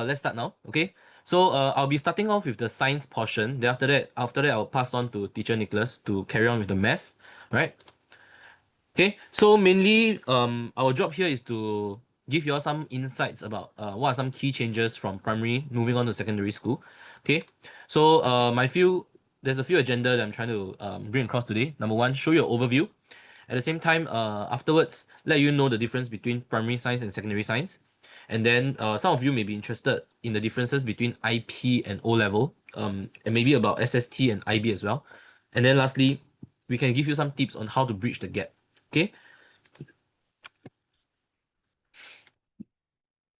Let's start now. Okay. I'll be starting off with the science portion. Then after that, I'll pass on to teacher Nicholas to carry on with the math. Right. Okay. So mainly, our job here is to give you all some insights about what are some key changes from primary moving on to secondary school. Okay. There's a few agenda that I'm trying to bring across today. Number one, show you an overview. At the same time, afterwards, let you know the difference between primary science and secondary science. And then some of you may be interested in the differences between IP and O level, and maybe about SST and IB as well. And then lastly, we can give you some tips on how to bridge the gap. Okay.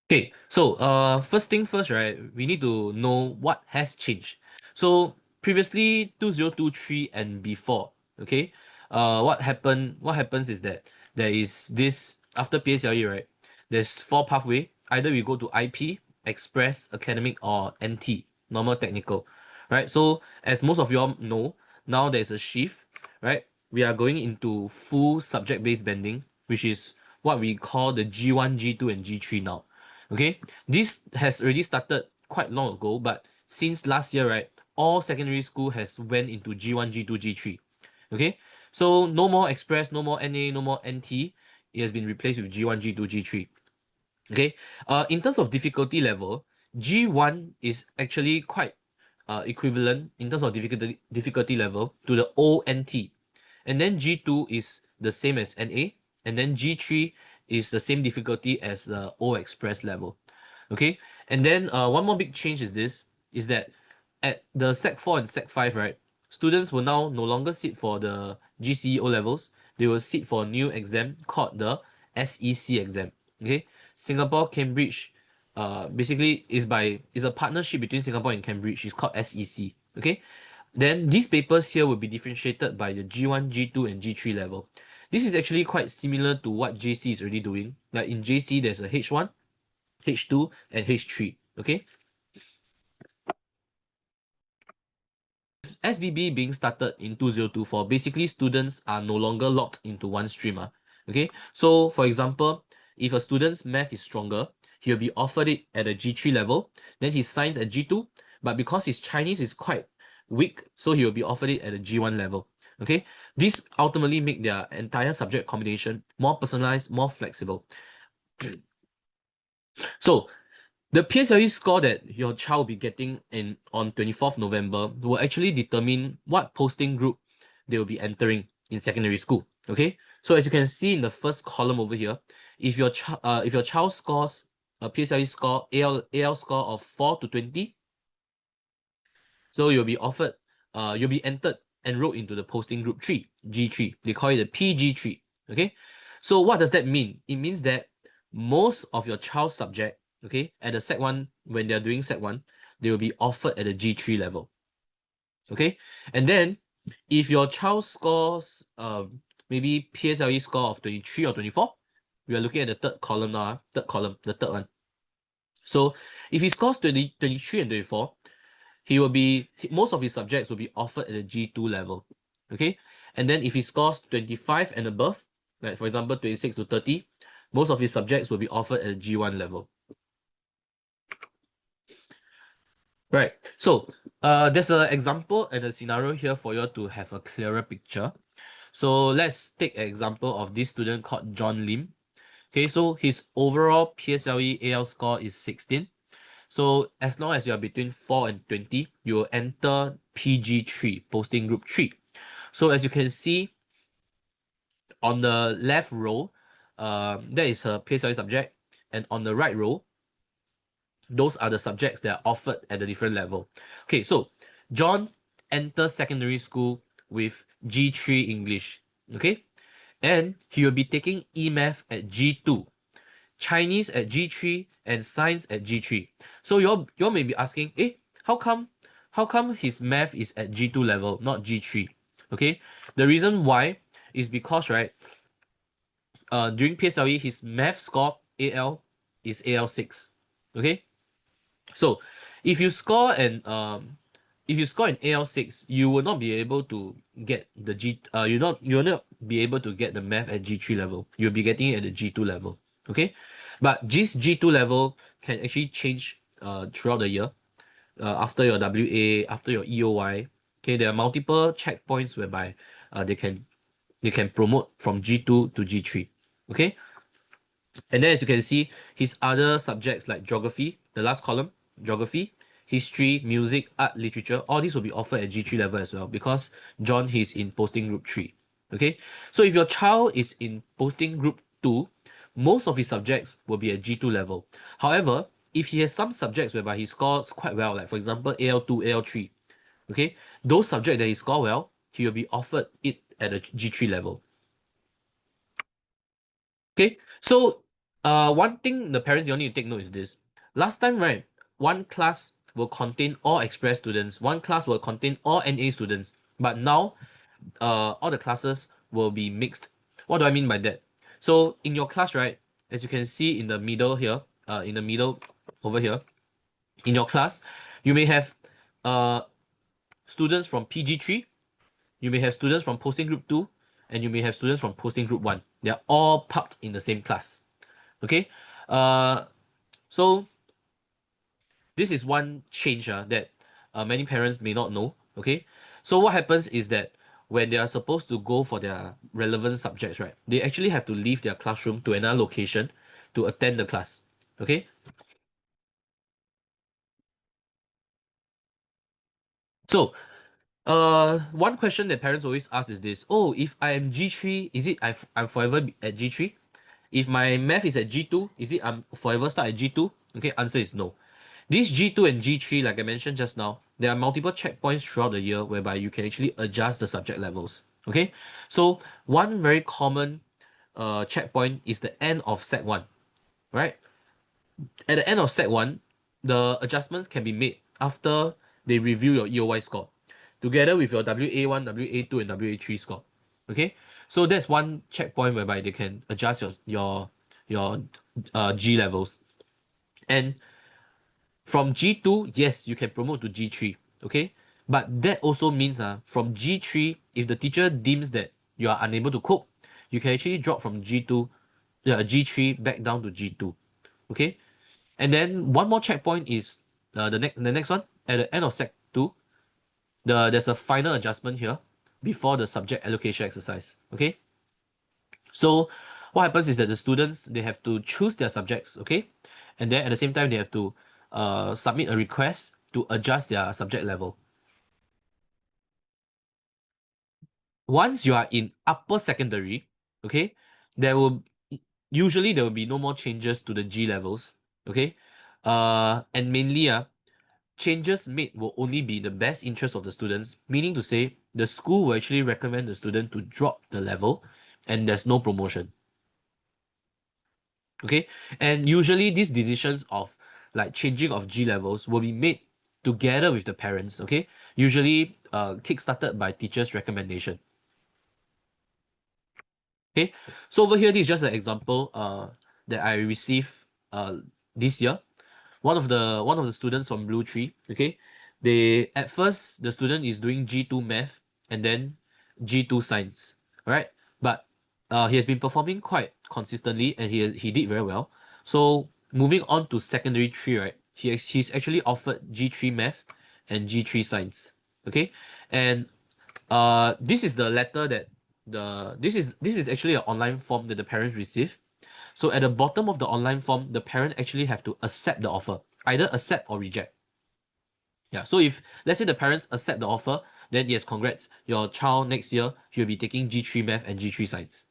Okay, so first thing first, right? We need to know what has changed. So previously, 2023 and before, okay, what happens is that there is this after PSLE, right? There's four pathway. Either we go to IP, Express, Academic, or NT, Normal Technical, right? So as most of you all know, now there's a shift, right? We are going into full subject-based bending, which is what we call the G1, G2, and G3 now. Okay, this has already started quite long ago, but since last year, right, all secondary school has went into G1, G2, G3. Okay, so no more Express, no more NA, no more NT. It has been replaced with G1, G2, G3. Okay, in terms of difficulty level, G1 is actually quite equivalent in terms of difficulty level to the ONT, and then G2 is the same as NA, and then G3 is the same difficulty as the O Express level. Okay, and then one more big change is that at the Sec 4 and Sec 5, right, students will now no longer sit for the GCE O levels. They will sit for a new exam called the SEC exam. Okay, Singapore Cambridge basically is a partnership between Singapore and Cambridge. It's called SEC. Okay, then these papers here will be differentiated by the G1, G2, and G3 level. This is actually quite similar to what JC is already doing. Like in JC, there's a H1, H2, and H3. Okay. SBB being started in 2024, basically students are no longer locked into one stream. Okay. So for example, if a student's math is stronger, he'll be offered it at a G3 level, then his science at G2, but because his Chinese is quite weak, so he will be offered it at a G1 level. Okay. This ultimately make their entire subject combination more personalized, more flexible. So the PSLE score that your child will be getting in on 24th November will actually determine what posting group they will be entering in secondary school. Okay, so as you can see in the first column over here, if your child scores a PSLE score AL score of 4 to 20, so you'll be enrolled into the posting group 3, G3. They call it the PG3. Okay, so what does that mean? It means that most of your child's subject, okay, at the Sec 1, when they're doing Sec 1, they will be offered at the G3 level. Okay, and then if your child scores maybe PSLE score of 23 or 24, we are looking at the third column now, the third one. So if he scores 23 and 24, most of his subjects will be offered at the G2 level. Okay, and then if he scores 25 and above, like for example 26 to 30, most of his subjects will be offered at the G1 level. Right. So there's an example and a scenario here for you to have a clearer picture. So let's take an example of this student called John Lim. Okay, so his overall PSLE AL score is 16. So as long as you are between 4 and 20, you will enter PG3, posting group 3. So as you can see on the left row, that is her PSLE subject, and on the right row, those are the subjects that are offered at a different level. Okay, so John enters secondary school with G3 English, okay? And he will be taking E-Math at G2, Chinese at G3, and Science at G3. So you may be asking, how come his math is at G2 level, not G3? Okay, the reason why is because, right, during PSLE, his math score AL is AL6. Okay, so if you score an AL6, you will not be able to get the you will not be able to get the math at G3 level. You'll be getting it at the G2 level. Okay, But this G2 level can actually change throughout the year. After your WA, after your EOY. Okay, there are multiple checkpoints whereby they can promote from G2 to G3. Okay, and then as you can see, his other subjects like geography, the last column, geography, history, music, art, literature, all these will be offered at G3 level as well because John he's in posting group 3. Okay, so if your child is in posting group 2, most of his subjects will be at G2 level. However, if he has some subjects whereby he scores quite well, like for example AL2, AL3, okay, those subjects that he score well, he will be offered it at a G3 level. Okay, so one thing the parents you need to take note is this. Last time, right, one class will contain all express students, one class will contain all NA students, but now all the classes will be mixed. What do I mean by that? So in your class, right, as you can see in the middle here, in the middle over here, in your class, you may have uh students from PG3, you may have students from posting group 2, and you may have students from posting group 1. They're all parked in the same class. Okay, uh so this is one change that many parents may not know. Okay, so what happens is that when they are supposed to go for their relevant subjects, right, they actually have to leave their classroom to another location to attend the class. Okay, so one question that parents always ask is this: oh, if I am G3, is it I'm forever at G3? If my math is at G2, is it I'm forever start at G2? Okay, answer is no. This G2 and G3, like I mentioned just now, there are multiple checkpoints throughout the year whereby you can actually adjust the subject levels. Okay, so one very common checkpoint is the end of Sec 1, right? At the end of Sec 1, the adjustments can be made after they review your EOY score together with your WA1, WA2, and WA3 score. Okay, so that's one checkpoint whereby they can adjust your G levels. And from G2, yes, you can promote to G3, okay? But that also means from G3, if the teacher deems that you are unable to cope, you can actually drop from G2, G3 back down to G2, okay? And then one more checkpoint is the next one at the end of Sec 2, there's a final adjustment here before the subject allocation exercise, okay? So what happens is that the students they have to choose their subjects, okay, and then at the same time they have to submit a request to adjust their subject level. Once you are in upper secondary, okay, there will there will be no more changes to the G levels, okay, and mainly changes made will only be the best interest of the students, meaning to say the school will actually recommend the student to drop the level, and there's no promotion. Okay, and usually these decisions of like changing of G levels will be made together with the parents. Okay, usually kick-started by teachers recommendation. Okay, so over here this is just an example that I received this year. One of the students from Blue3, okay, they at first the student is doing G2 math and then G2 science, right? But he has been performing quite consistently and he did very well. So moving on to secondary 3, right? He's actually offered G3 math and G3 science, okay, and this is the letter that this is actually an online form that the parents receive. So at the bottom of the online form, the parent actually have to accept the offer, either accept or reject. Yeah. So if let's say the parents accept the offer, then yes, congrats. Your child next year he'll be taking G3 math and G3 science.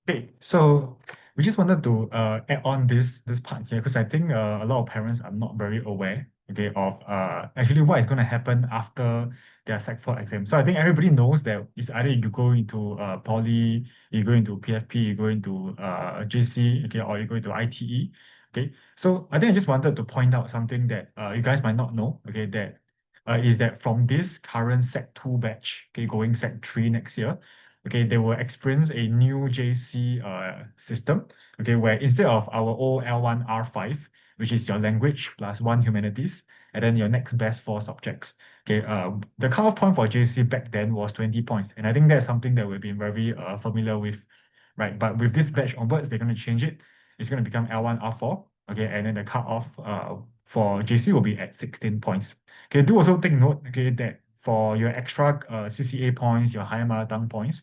Okay, so we just wanted to add on this part here because I think a lot of parents are not very aware, okay, of actually what is going to happen after their Sec 4 exam. So I think everybody knows that it's either you go into poly, you go into PFP, you go into JC, okay, or you go into ITE. Okay, so I think I just wanted to point out something that you guys might not know, okay, that is that from this current Sec 2 batch, okay, going Sec 3 next year, okay, they will experience a new JC system, okay, where instead of our old L1 R5, which is your language plus one humanities, and then your next best four subjects, Okay, the cutoff point for JC back then was 20 points, and I think that's something that we've been very familiar with, right? But with this batch onwards, they're going to change it. It's going to become L1, R4, okay, and then the cutoff for JC will be at 16 points. Okay, do also take note, okay, that for your extra CCA points, your higher mother tongue points,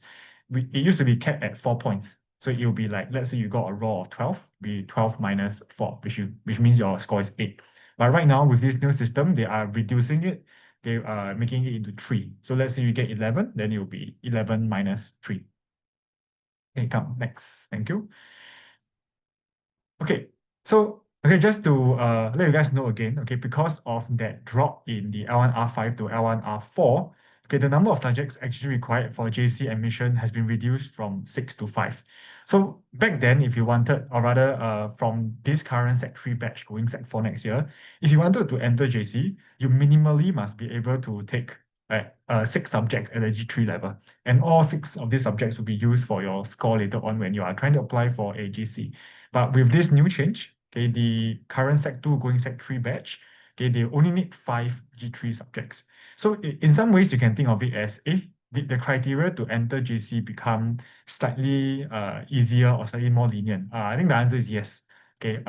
it used to be capped at 4 points. So it will be like, let's say you got a raw of 12, be 12 minus 4, which means your score is 8. But right now, with this new system, they are reducing it, they are making it into 3. So let's say you get 11, then it will be 11 minus 3. Okay, come next. Thank you. Okay, so just to let you guys know again, okay, because of that drop in the L1 R5 to L1 R4, okay, the number of subjects actually required for JC admission has been reduced from 6 to 5. So back then, if you wanted, or rather, from this current Sec 3 batch going Sec 4 next year, if you wanted to enter JC, you minimally must be able to take 6 subjects at the G3 level, and all 6 of these subjects will be used for your score later on when you are trying to apply for a JC. But with this new change, okay, the current Sec 2 going Sec 3 batch, okay, they only need 5 G3 subjects. So in some ways, you can think of it as, did the criteria to enter JC become slightly easier or slightly more lenient? I think the answer is yes. Okay,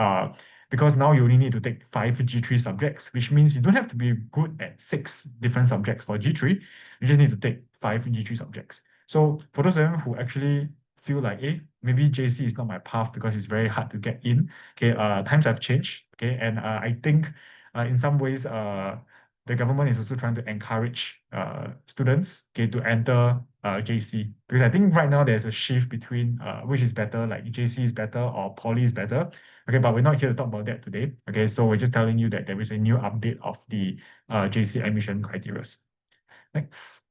because now you only need to take 5 G3 subjects, which means you don't have to be good at 6 different subjects for G3. You just need to take 5 G3 subjects. So for those of them who actually feel like, maybe JC is not my path because it's very hard to get in. Okay, times have changed. Okay, and I think in some ways, the government is also trying to encourage students, okay, to enter JC, because I think right now there's a shift between which is better, like JC is better or Poly is better. Okay, but we're not here to talk about that today. Okay, so we're just telling you that there is a new update of the JC admission criteria. Next.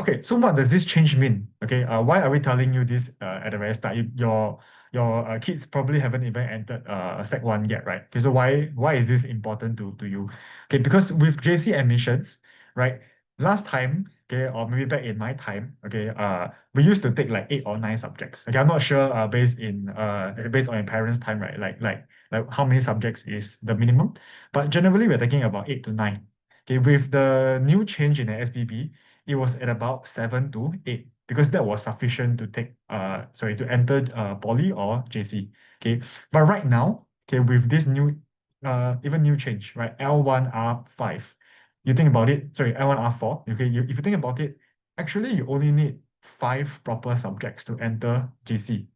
Okay, so what does this change mean? Okay, why are we telling you this at the very start? Your kids probably haven't even entered Sec 1 yet, right? Okay, so why is this important to you? Okay, because with JC admissions, right, last time, okay, or maybe back in my time, okay, we used to take like 8 or 9 subjects. Okay, I'm not sure based on your parents' time, right? Like how many subjects is the minimum? But generally, we're taking about 8 to 9. Okay, with the new change in the SBB, it was at about 7 to 8 because that was sufficient to to enter poly or JC. Okay, but right now, okay, with this new even new change, right? L1 R5. You think about it, sorry, L1 R4. Okay, if you think about it, actually you only need 5 proper subjects to enter JC,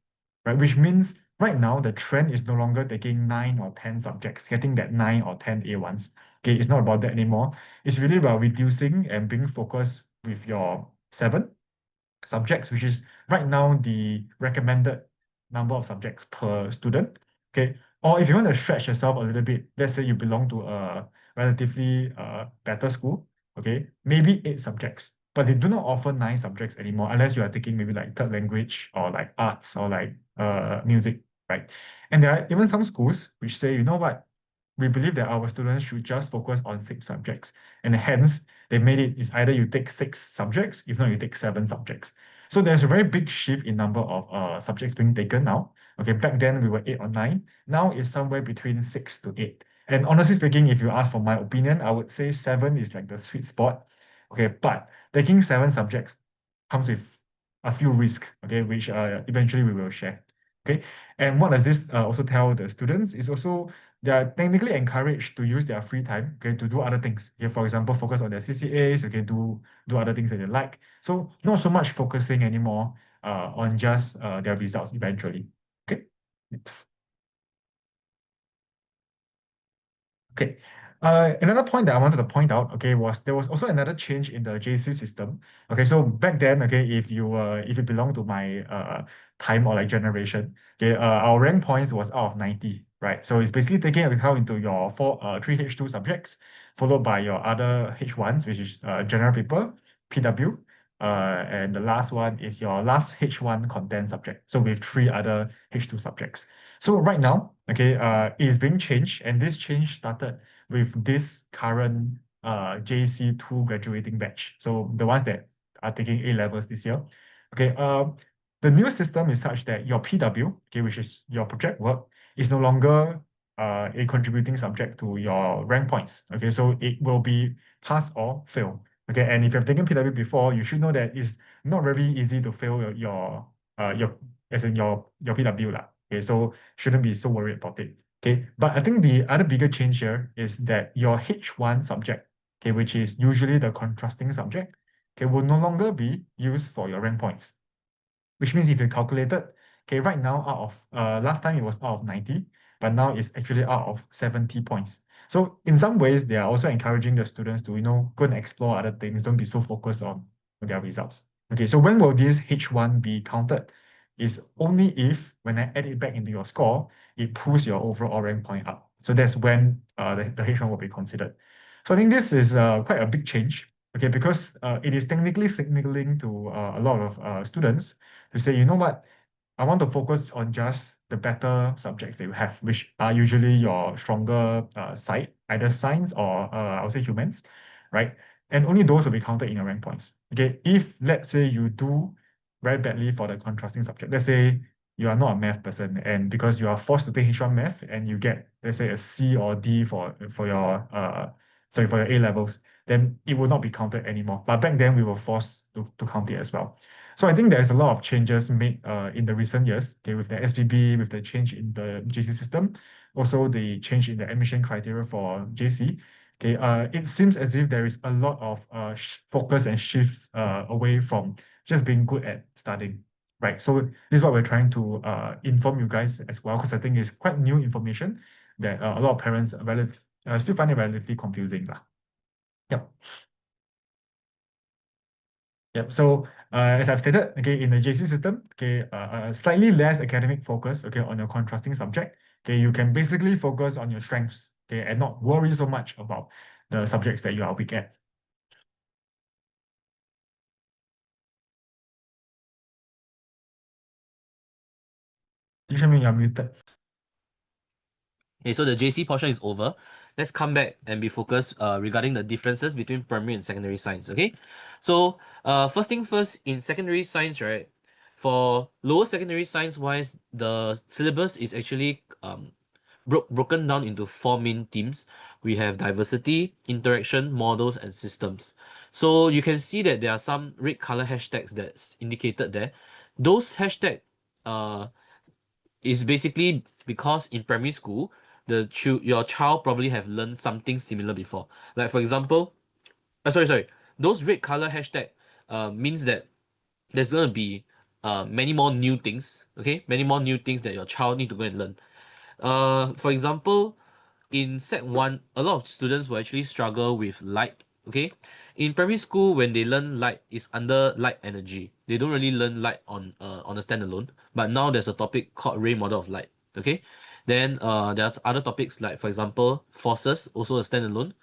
right? Which means right now the trend is no longer taking 9 or 10 subjects, getting that 9 or 10 A1s. Okay, it's not about that anymore. It's really about reducing and being focused with your 7 subjects, which is right now the recommended number of subjects per student. Okay. Or if you want to stretch yourself a little bit, let's say you belong to a relatively better school, okay, maybe 8 subjects. But they do not offer 9 subjects anymore unless you are taking maybe like third language or like arts or like music, right? And there are even some schools which say, you know what, we believe that our students should just focus on 6 subjects. And hence, they made it is either you take 6 subjects, if not, you take 7 subjects. So there's a very big shift in number of subjects being taken now. Okay, back then we were 8 or 9. Now it's somewhere between 6 to 8. And honestly speaking, if you ask for my opinion, I would say 7 is like the sweet spot. Okay, but taking 7 subjects comes with a few risks, okay, which eventually we will share. Okay, and what does this also tell the students is also they are technically encouraged to use their free time, okay, to do other things. Okay, for example, focus on their CCAs, okay, do other things that they like. So not so much focusing anymore on just their results eventually. Okay, next. Okay. Another point that I wanted to point out, okay, was there was also another change in the JC system. Okay, so back then, okay, if you belong to my time or like generation, okay, our rank points was out of 90, right? So it's basically taking account into your 3 H2 subjects, followed by your other H1s, which is general paper, PW, and the last one is your last H1 content subject. So with 3 other H2 subjects. So right now, okay, it is being changed, and this change started with this current JC2 graduating batch. So the ones that are taking A levels this year. Okay, the new system is such that your PW, okay, which is your project work, is no longer a contributing subject to your rank points. Okay, so it will be pass or fail. Okay, and if you've taken PW before, you should know that it's not very easy to fail your as in your PW lah. Okay, so shouldn't be so worried about it. Okay, but I think the other bigger change here is that your H1 subject, okay, which is usually the contrasting subject, okay, will no longer be used for your rank points. Which means if you calculated, okay, right now out of last time it was out of 90, but now it's actually out of 70 points. So in some ways, they are also encouraging the students to, go and explore other things. Don't be so focused on their results. Okay, so when will this H1 be counted? Is only if when I add it back into your score, it pulls your overall rank point up. So that's when the H1 will be considered. So I think this is quite a big change, okay, because it is technically signaling to a lot of students to say, you know what, I want to focus on just the better subjects that you have, which are usually your stronger side, either science or I would say humans, right? And only those will be counted in your rank points. Okay, if let's say you do very badly for the contrasting subject, let's say you are not a math person, and because you are forced to take H1 math and you get, let's say, a C or D for your for your A levels, then it will not be counted anymore. But back then we were forced to count it as well. So I think there's a lot of changes made in the recent years, okay, with the SPB, with the change in the JC system, also the change in the admission criteria for JC. Okay, it seems as if there is a lot of focus and shifts away from just being good at studying, right? So this is what we're trying to inform you guys as well, because I think it's quite new information that a lot of parents still find it relatively confusing lah. Yep. Yep. So as I've stated, okay, in the JC system, okay, slightly less academic focus, okay, on your contrasting subject. Okay, you can basically focus on your strengths, okay, and not worry so much about the subjects that you are weak at. Teacher Ming, you're muted. Okay, so the JC portion is over. Let's come back and be focused regarding the differences between primary and secondary science. Okay, so first thing first, in secondary science, right? For lower secondary science wise, the syllabus is actually broken down into four main themes. We have diversity, interaction, models, and systems. So you can see that there are some red color hashtags that's indicated there. Those hashtag uh is basically because in primary school, your child probably have learned something similar before. Like for example, sorry, those red color hashtag means that there's gonna be many more new things, okay? Many more new things that your child need to go and learn. For example, in Sec 1, a lot of students will actually struggle with light. Okay. In primary school, when they learn light, it's under light energy. They don't really learn light on a standalone. But now there's a topic called ray model of light. Okay. Then there's other topics like, for example, forces, also a standalone.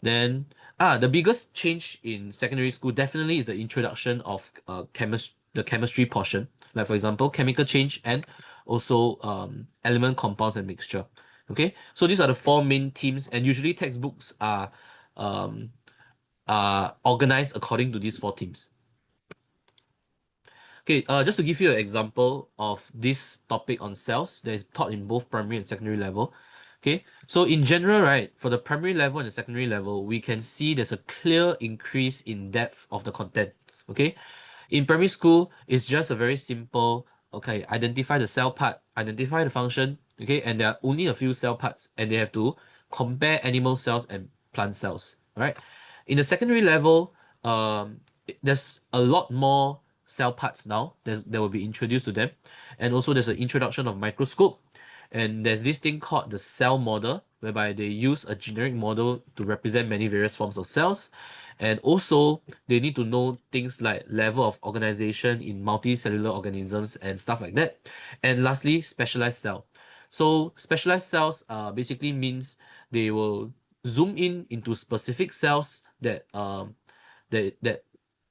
Then the biggest change in secondary school definitely is the introduction of the chemistry portion. Like for example, chemical change and also element compounds and mixture. Okay, so these are the four main themes, and usually textbooks um, are organized according to these four themes. Okay, just to give you an example of this topic on cells that is taught in both primary and secondary level. Okay, so in general, right, for the primary level and the secondary level, we can see there's a clear increase in depth of the content. Okay, in primary school, it's just a very simple, okay, identify the cell part, identify the function, okay, and there are only a few cell parts, and they have to compare animal cells and plant cells, right? In the secondary level, there's a lot more cell parts now that will be introduced to them, and also there's an introduction of microscope, and there's this thing called the cell model, whereby they use a generic model to represent many various forms of cells. And also, they need to know things like level of organization in multicellular organisms and stuff like that. And lastly, specialized cell. So specialized cells basically means they will zoom in into specific cells that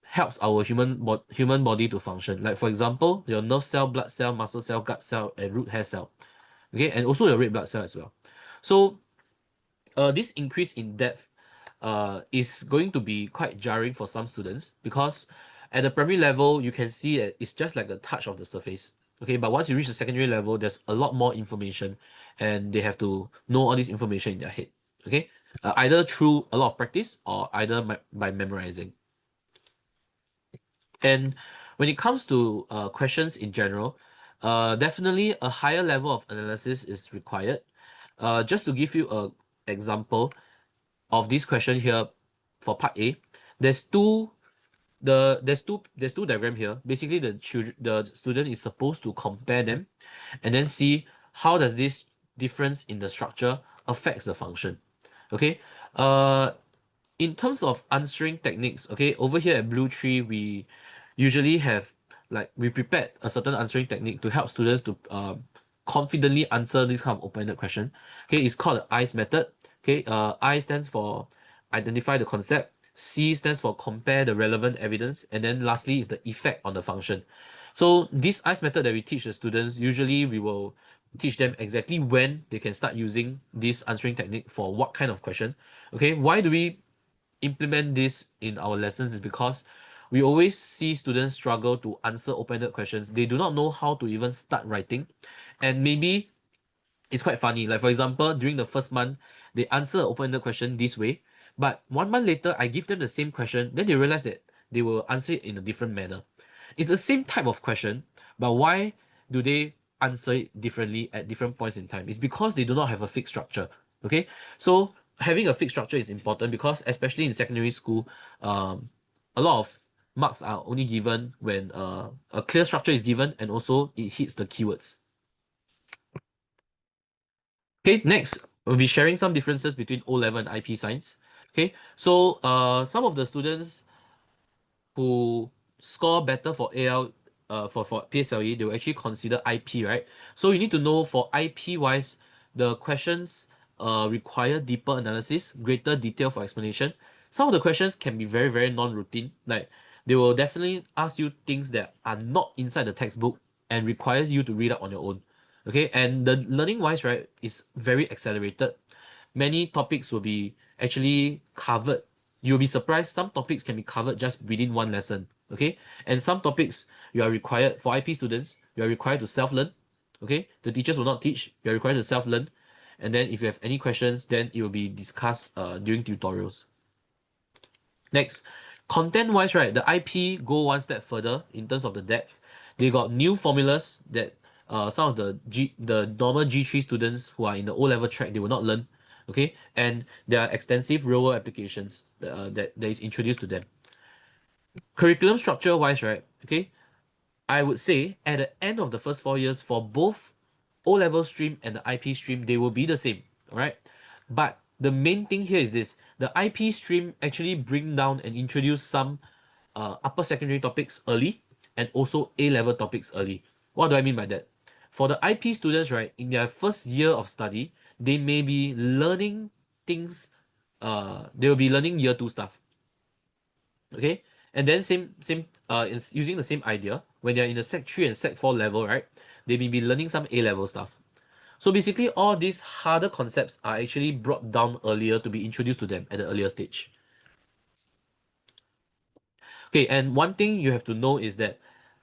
helps our human body to function. Like for example, your nerve cell, blood cell, muscle cell, gut cell, and root hair cell. Okay, and also your red blood cell as well. So this increase in depth is going to be quite jarring for some students because at the primary level you can see that it's just like a touch of the surface. Okay, but once you reach the secondary level, there's a lot more information, and they have to know all this information in their head. Okay, either through a lot of practice or either by memorizing. And when it comes to questions in general, definitely a higher level of analysis is required. Just to give you a example of this question here for part A, there's two there's two diagram here. Basically, the student is supposed to compare them and then see how does this difference in the structure affects the function. Okay. Uh, in terms of answering techniques, okay, over here at Blue3, we usually have like we prepared a certain answering technique to help students to confidently answer this kind of open-ended question. Okay, it's called the ICE method. Okay, I stands for identify the concept. C stands for compare the relevant evidence, and then lastly is the effect on the function. So this ICE method that we teach the students, usually we will teach them exactly when they can start using this answering technique for what kind of question. Okay, why do we implement this in our lessons is because we always see students struggle to answer open-ended questions. They do not know how to even start writing. And maybe it's quite funny. Like for example, during the first month, they answer an open-ended question this way, but 1 month later, I give them the same question, then they realize that they will answer it in a different manner. It's the same type of question, but why do they answer it differently at different points in time? It's because they do not have a fixed structure. Okay, so having a fixed structure is important because especially in secondary school, a lot of marks are only given when a clear structure is given and also it hits the keywords. Okay, next we'll be sharing some differences between O level and IP science. Okay, so some of the students who score better for AL for PSLE, they will actually consider IP, right? So you need to know for IP wise, the questions require deeper analysis, greater detail for explanation. Some of the questions can be very, very non-routine. Like they will definitely ask you things that are not inside the textbook and requires you to read up on your own. Okay, and the learning wise, right, is very accelerated. Many topics will be actually covered. You'll be surprised some topics can be covered just within one lesson. Okay, and some topics you are required for IP students, you are required to self-learn. Okay, the teachers will not teach, you are required to self-learn. And then if you have any questions, then it will be discussed during tutorials. Next, content-wise, right, the IP go one step further in terms of the depth. They got new formulas that some of the normal G3 students who are in the O-level track, they will not learn. Okay, and there are extensive real-world applications that is introduced to them. Curriculum structure-wise, right, okay, I would say at the end of the first 4 years for both O-level stream and the IP stream, they will be the same, alright? But the main thing here is this, the IP stream actually bring down and introduce some upper secondary topics early and also A-level topics early. What do I mean by that? For the IP students, right, in their first year of study, they may be learning things, they will be learning year 2 stuff. Okay, and then same is using the same idea when they're in the sec 3 and sec 4 level, right, they may be learning some A level stuff. So basically all these harder concepts are actually brought down earlier to be introduced to them at the earlier stage. Okay, and one thing you have to know is that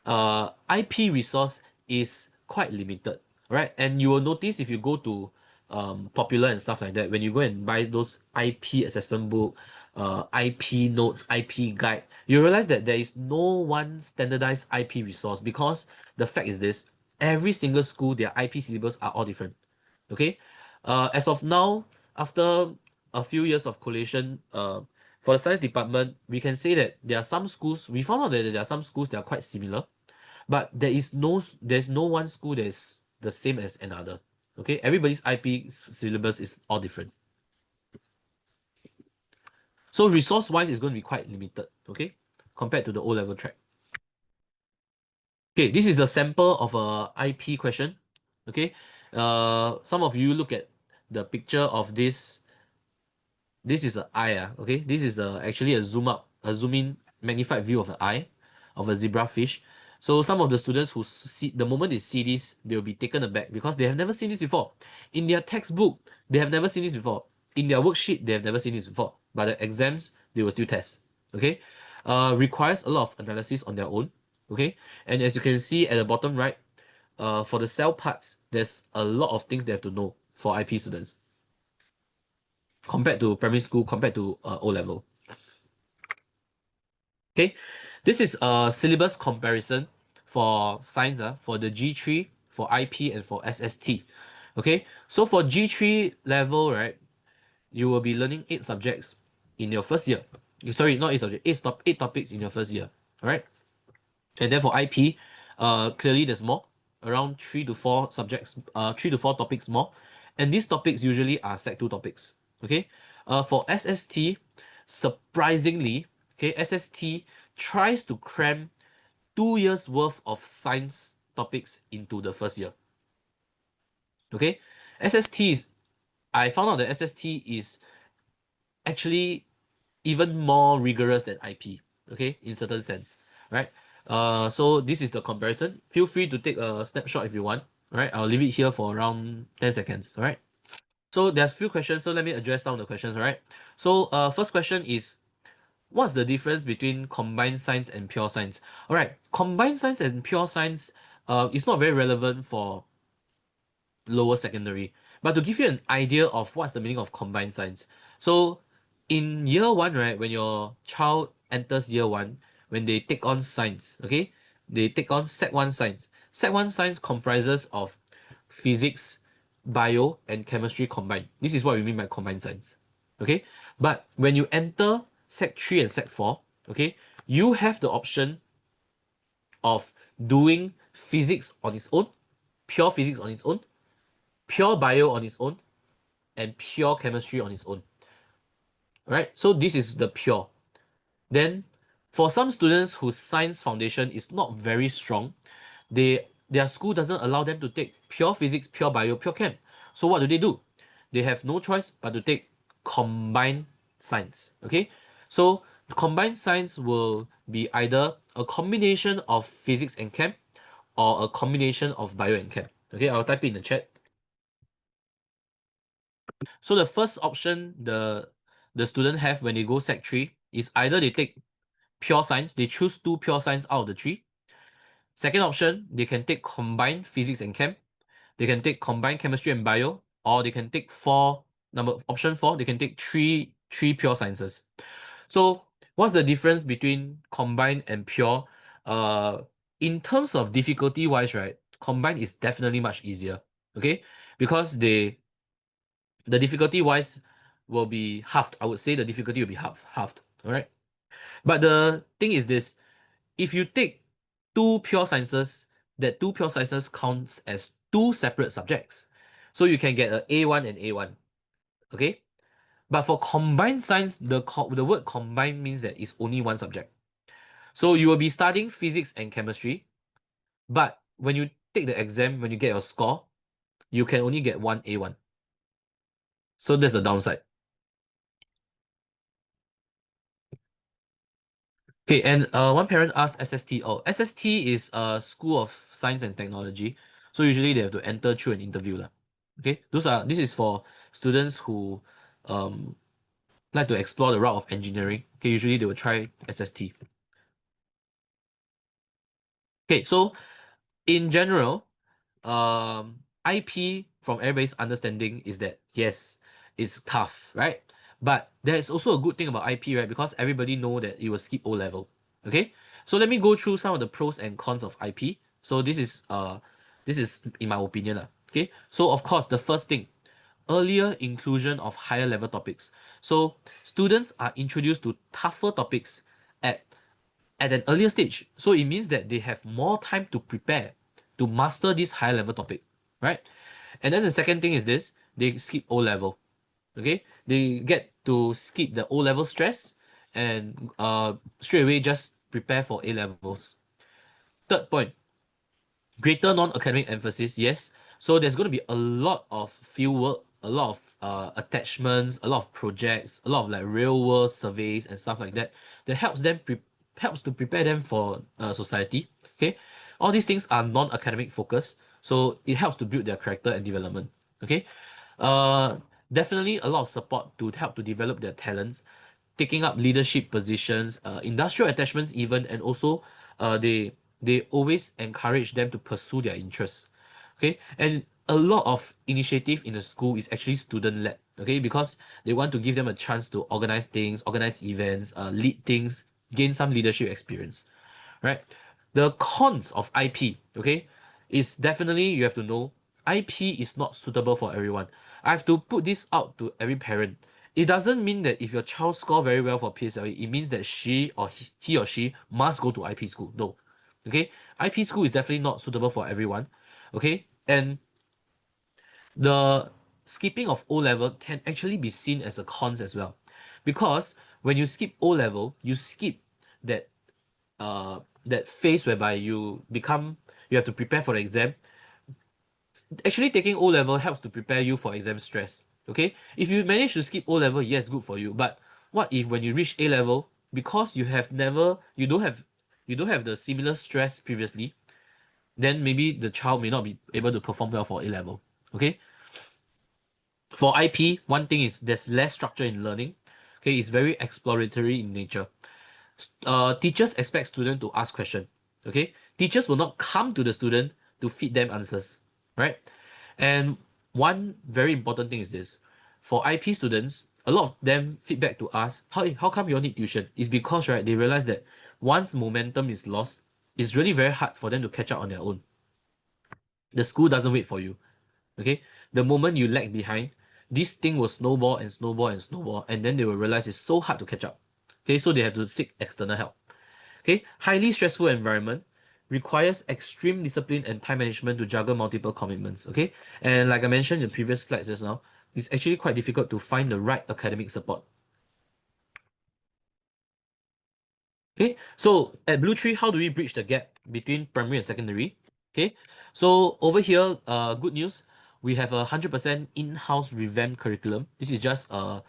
IP resource is quite limited, right? And you will notice if you go to Popular and stuff like that, when you go and buy those IP assessment book, IP notes, IP guide, you realize that there is no one standardized IP resource because the fact is this, every single school, their IP syllabus are all different. Okay, as of now, after a few years of collation, for the science department, we can say that there are some schools. We found out that there are some schools that are quite similar, but there's no one school that is the same as another. Okay, everybody's IP syllabus is all different. So resource wise, is going to be quite limited. Okay, compared to the O-level track. Okay, this is a sample of a IP question. Okay, some of you look at the picture of this. This is an eye, okay? This is actually a zoom in magnified view of an eye of a zebra fish. So some of the students who see, the moment they see this, they will be taken aback because they have never seen this before. In their textbook, they have never seen this before. In their worksheet, they have never seen this before. But the exams, they will still test, okay? Requires a lot of analysis on their own, okay? And as you can see at the bottom right, for the cell parts, there's a lot of things they have to know for IP students compared to primary school, compared to O level. Okay, this is a syllabus comparison for science, for the G3, for IP, and for SST. Okay, so for G3 level, right, you will be learning 8 subjects in your first year. Sorry, not 8 subjects, eight topics in your first year. All right, and then for IP, clearly there's more, around 3 to 4 subjects, 3 to 4 topics more, and these topics usually are Sec 2 topics. Okay, for SST, surprisingly, okay, SST tries to cram 2 years worth of science topics into the first year. Okay, SST is, I found out that SST is actually even more rigorous than IP, okay, in certain sense, right? So this is the comparison. Feel free to take a snapshot if you want, right? I'll leave it here for around 10 seconds, all right? So there's few questions, so let me address some of the questions, all right? So first question is, what's the difference between combined science and pure science? All right, combined science and pure science is not very relevant for lower secondary. But to give you an idea of what's the meaning of combined science. So in year one, right, when your child enters year one, when they take on science, okay, they take on Sec 1 science. Sec 1 science comprises of physics, bio, and chemistry combined. This is what we mean by combined science. Okay. But when you enter Sec 3 and Sec 4, okay, you have the option of doing physics on its own, pure physics on its own, pure bio on its own, and pure chemistry on its own. Right? So this is the pure. Then for some students whose science foundation is not very strong, their school doesn't allow them to take pure physics, pure bio, pure chem. So what do? They have no choice but to take combined science. Okay? So combined science will be either a combination of physics and chem or a combination of bio and chem. Okay, I'll type it in the chat. So the first option the student have when they go Sec 3 is either they take pure science, they choose 2 pure science out of the 3. Second option, they can take combined physics and chem. They can take combined chemistry and bio, or they can take option 4, they can take three pure sciences. So what's the difference between combined and pure? In terms of difficulty wise, right, combined is definitely much easier. Okay, because the difficulty wise will be halved. I would say the difficulty will be halved. All right. But the thing is this: if you take 2 pure sciences, that 2 pure sciences counts as 2 separate subjects. So you can get a A1 and A1. Okay. But for combined science, the word combined means that it's only one subject. So you will be studying physics and chemistry, but when you take the exam, when you get your score, you can only get one A1. So that's the downside. Okay, and one parent asked SST. Oh, SST is a School of Science and Technology. So usually they have to enter through an interview lah. Okay, this is for students who um like to explore the route of engineering. Okay, usually they will try SST. Okay, so in general, IP from everybody's understanding is that yes, it's tough, right? But there is also a good thing about IP, right? Because everybody know that it will skip O level. Okay, so let me go through some of the pros and cons of IP. So this is in my opinion lah. Okay, so of course the first thing, earlier inclusion of higher level topics. So students are introduced to tougher topics at an earlier stage. So it means that they have more time to prepare to master this high level topic, right? And then the second thing is this, they skip O level. Okay? They get to skip the O level stress and straight away just prepare for A levels. Third point, greater non-academic emphasis, yes. So there's going to be a lot of field work, a lot of attachments, a lot of projects, a lot of like real world surveys and stuff like that that helps to prepare them for society. Okay, all these things are non-academic focus, so it helps to build their character and development. Okay, uh, definitely a lot of support to help to develop their talents, taking up leadership positions, industrial attachments even, and also they they always encourage them to pursue their interests. Okay, and a lot of initiative in the school is actually student led. Okay, because they want to give them a chance to organize things, organize events, lead things, gain some leadership experience, right? The cons of IP, okay, is definitely you have to know IP is not suitable for everyone. I have to put this out to every parent. It doesn't mean that if your child score very well for PSLE, it means that he or she must go to IP school. No. Okay? IP school is definitely not suitable for everyone. Okay? And the skipping of O level can actually be seen as a cons as well. Because when you skip O level, you skip that that phase whereby you have to prepare for the exam. Actually, taking O level helps to prepare you for exam stress. Okay, if you manage to skip O level, yes, good for you. But what if when you reach A level, because you don't have the similar stress previously, then maybe the child may not be able to perform well for A level. Okay, for IP, one thing is there's less structure in learning. Okay, it's very exploratory in nature. Teachers expect students to ask questions. Okay, teachers will not come to the student to feed them answers, right? And one very important thing is this: for IP students, a lot of them feedback to us, how come you all need tuition? Is because right they realize that once momentum is lost, it's really very hard for them to catch up on their own. The school doesn't wait for you. Okay, the moment you lag behind, this thing will snowball and snowball and snowball, and then they will realize it's so hard to catch up. Okay, so they have to seek external help. Okay, highly stressful environment requires extreme discipline and time management to juggle multiple commitments. Okay, and like I mentioned in the previous slides just now, it's actually quite difficult to find the right academic support. Okay, so at Blue3, how do we bridge the gap between primary and secondary? Okay, so over here, good news, we have 100% in-house revamped curriculum. This is just a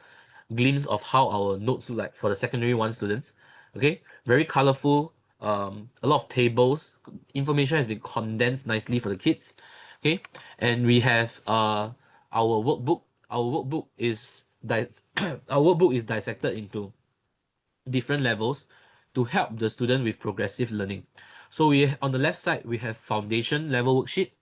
glimpse of how our notes look like for the secondary one students. Okay, very colorful, a lot of tables, information has been condensed nicely for the kids. Okay, and we have our workbook. Our workbook is our workbook is dissected into different levels to help the student with progressive learning. So we on the left side we have foundation level worksheet,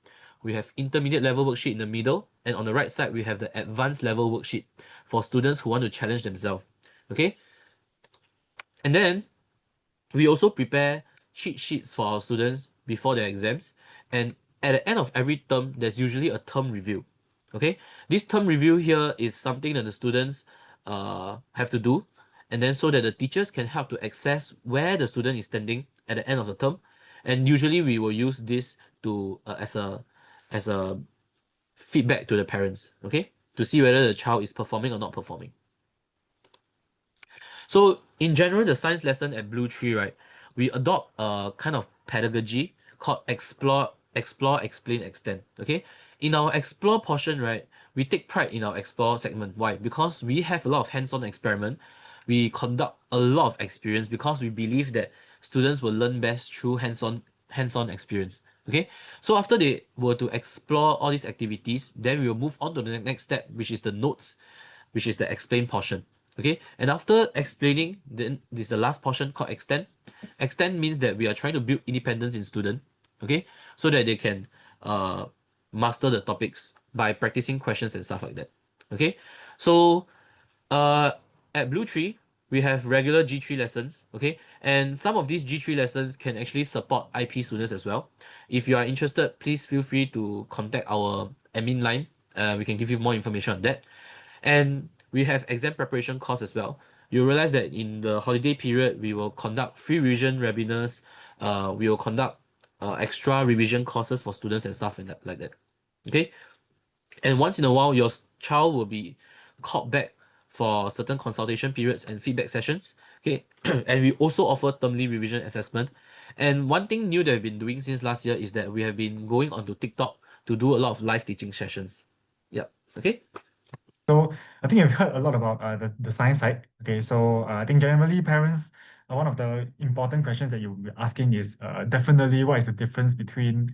we have intermediate level worksheet in the middle, and on the right side we have the advanced level worksheet for students who want to challenge themselves. Okay, and then we also prepare cheat sheets for our students before their exams, and at the end of every term, there's usually a term review. Okay, this term review here is something that the students have to do, and then so that the teachers can help to assess where the student is standing at the end of the term, and usually we will use this to as a feedback to the parents. Okay, to see whether the child is performing or not performing. So in general, the science lesson at Blue3, right, we adopt a kind of pedagogy called explore, explain, extend. Okay. In our explore portion, right, we take pride in our explore segment. Why? Because we have a lot of hands-on experiment. We conduct a lot of experience because we believe that students will learn best through hands-on experience. Okay. So after they were to explore all these activities, then we will move on to the next step, which is the notes, which is the explain portion. Okay, and after explaining, then this is the last portion called extend. Extend means that we are trying to build independence in student, okay, so that they can uh master the topics by practicing questions and stuff like that. Okay, so uh at Blue3, we have regular G3 lessons, okay, and some of these G3 lessons can actually support IP students as well. If you are interested, please feel free to contact our admin line. We can give you more information on that. And we have exam preparation course as well. You realize that in the holiday period, we will conduct free revision webinars. We will conduct extra revision courses for students and stuff like that. Okay. And once in a while, your child will be called back for certain consultation periods and feedback sessions. Okay. And we also offer termly revision assessment. And one thing new that we've been doing since last year is that we have been going onto TikTok to do a lot of live teaching sessions. Yep. Okay. So I think you've heard a lot about the science side. Okay, so I think generally parents, one of the important questions that you'll be asking is definitely what is the difference between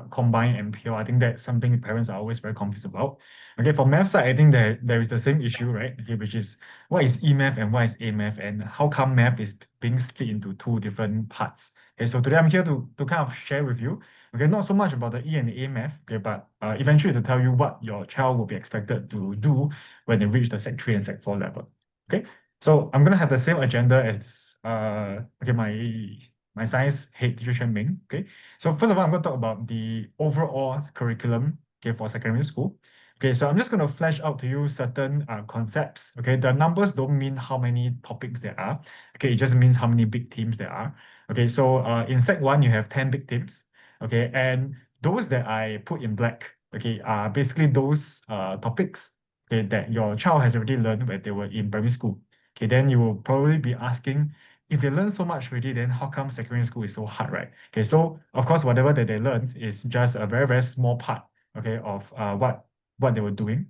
combined and pure. I think that's something parents are always very confused about. Okay, for math side, I think there is the same issue, right? Okay, which is what is E-math and what is A-math, and how come math is being split into two different parts. Okay, so today I'm here to kind of share with you, okay, not so much about the E and the A-math, okay, but eventually to tell you what your child will be expected to do when they reach the Sec 3 and Sec 4 level. Okay, so I'm gonna have the same agenda as okay, my science head teacher Xuan Ming. Okay, so first of all, I'm going to talk about the overall curriculum, okay, for secondary school. Okay, so I'm just going to flash out to you certain concepts. Okay, the numbers don't mean how many topics there are. Okay, it just means how many big teams there are. Okay, so in Sec 1, you have 10 big teams. Okay, and those that I put in black, okay, are basically those topics, okay, that your child has already learned when they were in primary school. Okay, then you will probably be asking, if they learn so much already, then how come secondary school is so hard, right? Okay, so of course, whatever that they learn is just a very, very small part, okay, of what they were doing.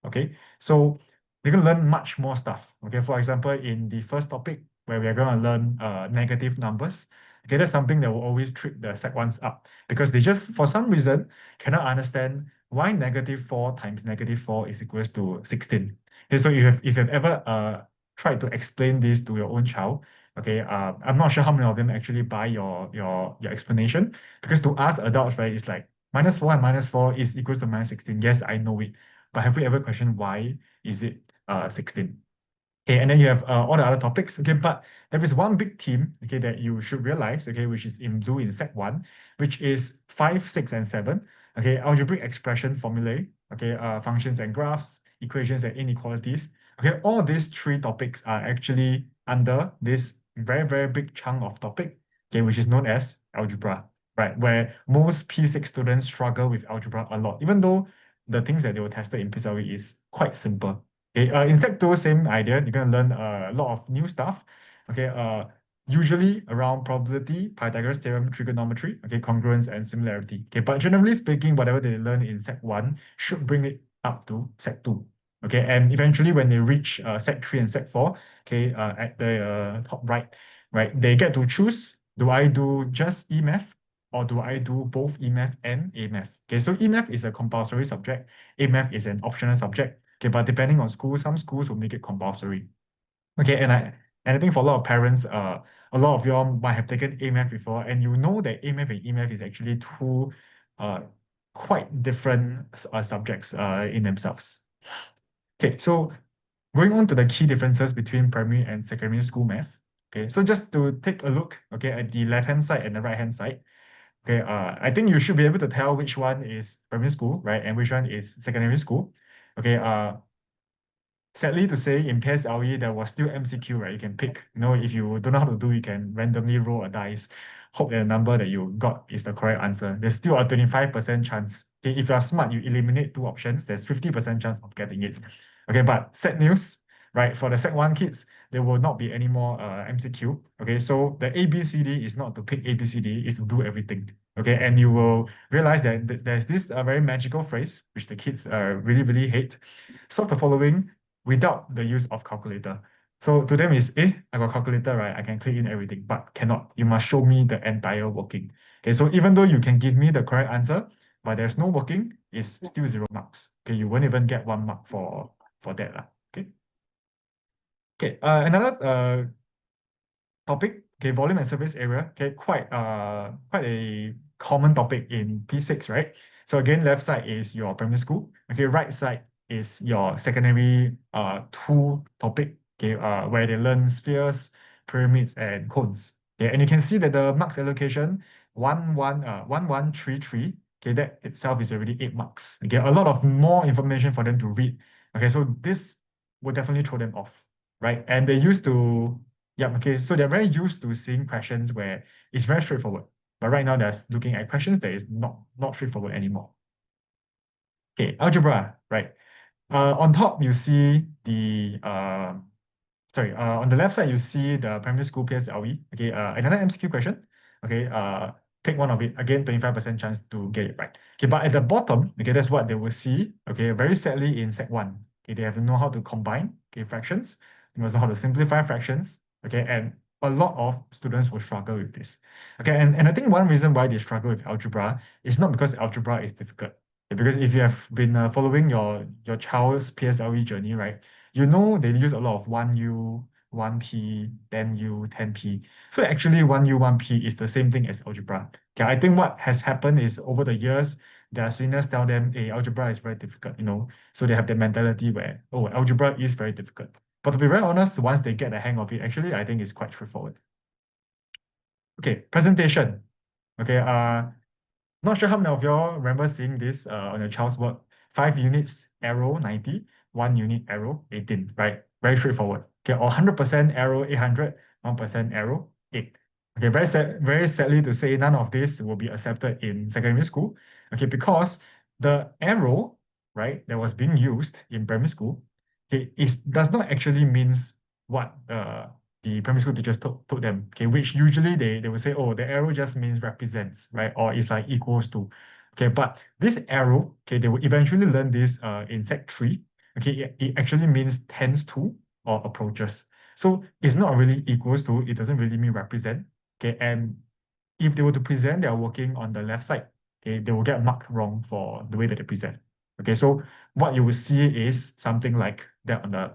Okay, so they're gonna learn much more stuff. Okay, for example, in the first topic where we are gonna learn negative numbers, okay, that's something that will always trip the sec ones up because they just for some reason cannot understand why -4 times -4 is equals to 16. Okay, so if you've ever tried to explain this to your own child, okay, I'm not sure how many of them actually buy your explanation because to us adults, right, it's like -4 and -4 is equals to -16. Yes, I know it, but have we ever questioned why is it 16? Okay, and then you have all the other topics. Okay, but there is one big theme, okay, that you should realize, okay, which is in blue in Sec 1, which is 5, 6, and 7. Okay, algebraic expression formulae, okay, functions and graphs, equations and inequalities. Okay, all these three topics are actually under this very, very big chunk of topic, okay, which is known as algebra, right? Where most P6 students struggle with algebra a lot, even though the things that they were tested in PSLE is quite simple. Okay, in Sec 2, same idea. You're going to learn a lot of new stuff. Okay, usually around probability, Pythagoras theorem, trigonometry, okay, congruence and similarity. Okay, but generally speaking, whatever they learn in Sec 1 should bring it up to Sec 2. Okay, and eventually when they reach Sec 3 and Sec 4, okay, at the top right, they get to choose, do I do just E-math or do I do both E-math and A-math? Okay, so E-math is a compulsory subject, A-math is an optional subject. Okay, but depending on school, some schools will make it compulsory. Okay, and I think for a lot of parents, a lot of y'all might have taken A-math before, and you know that A-math and E-math is actually two uh quite different subjects in themselves. Okay, so going on to the key differences between primary and secondary school math. Okay, so just to take a look, okay, at the left-hand side and the right-hand side. Okay, I think you should be able to tell which one is primary school, right, and which one is secondary school. Okay, sadly to say, in PSLE, there was still MCQ, right? You can pick, if you don't know how to do, you can randomly roll a dice, hope that the number that you got is the correct answer. There's still a 25% chance. Okay, if you are smart, you eliminate two options, there's 50% chance of getting it. Okay, but sad news, right? For the Sec 1 kids, there will not be any more MCQ. Okay, so the ABCD is not to pick ABCD, is to do everything. Okay, and you will realize that there's this very magical phrase, which the kids really, really hate. Solve the following without the use of calculator. So to them is, I got calculator, right? I can click in everything, but cannot. You must show me the entire working. Okay, so even though you can give me the correct answer, but there's no working, it's still 0 marks. Okay, you won't even get 1 mark for that. Okay. Okay, another topic, okay, volume and surface area, okay, quite a common topic in P6, right? So again, left side is your primary school, okay, right side is your secondary 2 topic, okay, where they learn spheres, pyramids, and cones. Okay, and you can see that the marks allocation 1133, okay, that itself is already 8 marks. Okay, a lot of more information for them to read. Okay, so this will definitely throw them off, right? And they used to yeah, okay, so they're very used to seeing questions where it's very straightforward. But right now they're looking at questions that is not straightforward anymore. Okay, algebra, right? On top you see the on the left side you see the primary school PSLE. Okay, another MCQ question. Okay, pick one of it. Again, 25% chance to get it right. Okay, but at the bottom, okay, that's what they will see. Okay, very sadly in Sec 1. Okay, they have to know how to combine, okay, fractions. They must know how to simplify fractions. Okay, and a lot of students will struggle with this. Okay, and I think one reason why they struggle with algebra is not because algebra is difficult. Because if you have been following your child's PSLE journey, right, you know they use a lot of 1U, 1P, 10U, 10P. So actually 1U, 1P is the same thing as algebra. Okay, I think what has happened is over the years, their seniors tell them, hey, algebra is very difficult, So they have the mentality where, oh, algebra is very difficult. But to be very honest, once they get the hang of it, actually, I think it's quite straightforward. Okay, presentation. Okay, not sure how many of y'all remember seeing this on your child's work. 5 units, arrow 90, 1 unit, arrow 18, right? Very straightforward. Okay, or 100% arrow 800, 1% arrow 8. Okay, very sadly to say, none of this will be accepted in secondary school. Okay, because the arrow, right, that was being used in primary school, okay, does not actually means what the primary school teachers told them, okay, which usually they will say, oh, the arrow just means represents, right? Or it's like equals to. Okay, but this arrow, okay, they will eventually learn this in Sec 3. Okay, it actually means tends to or approaches. So it's not really equals to, it doesn't really mean represent. Okay, and if they were to present, they are working on the left side. Okay, they will get marked wrong for the way that they present. Okay, so what you will see is something like that on the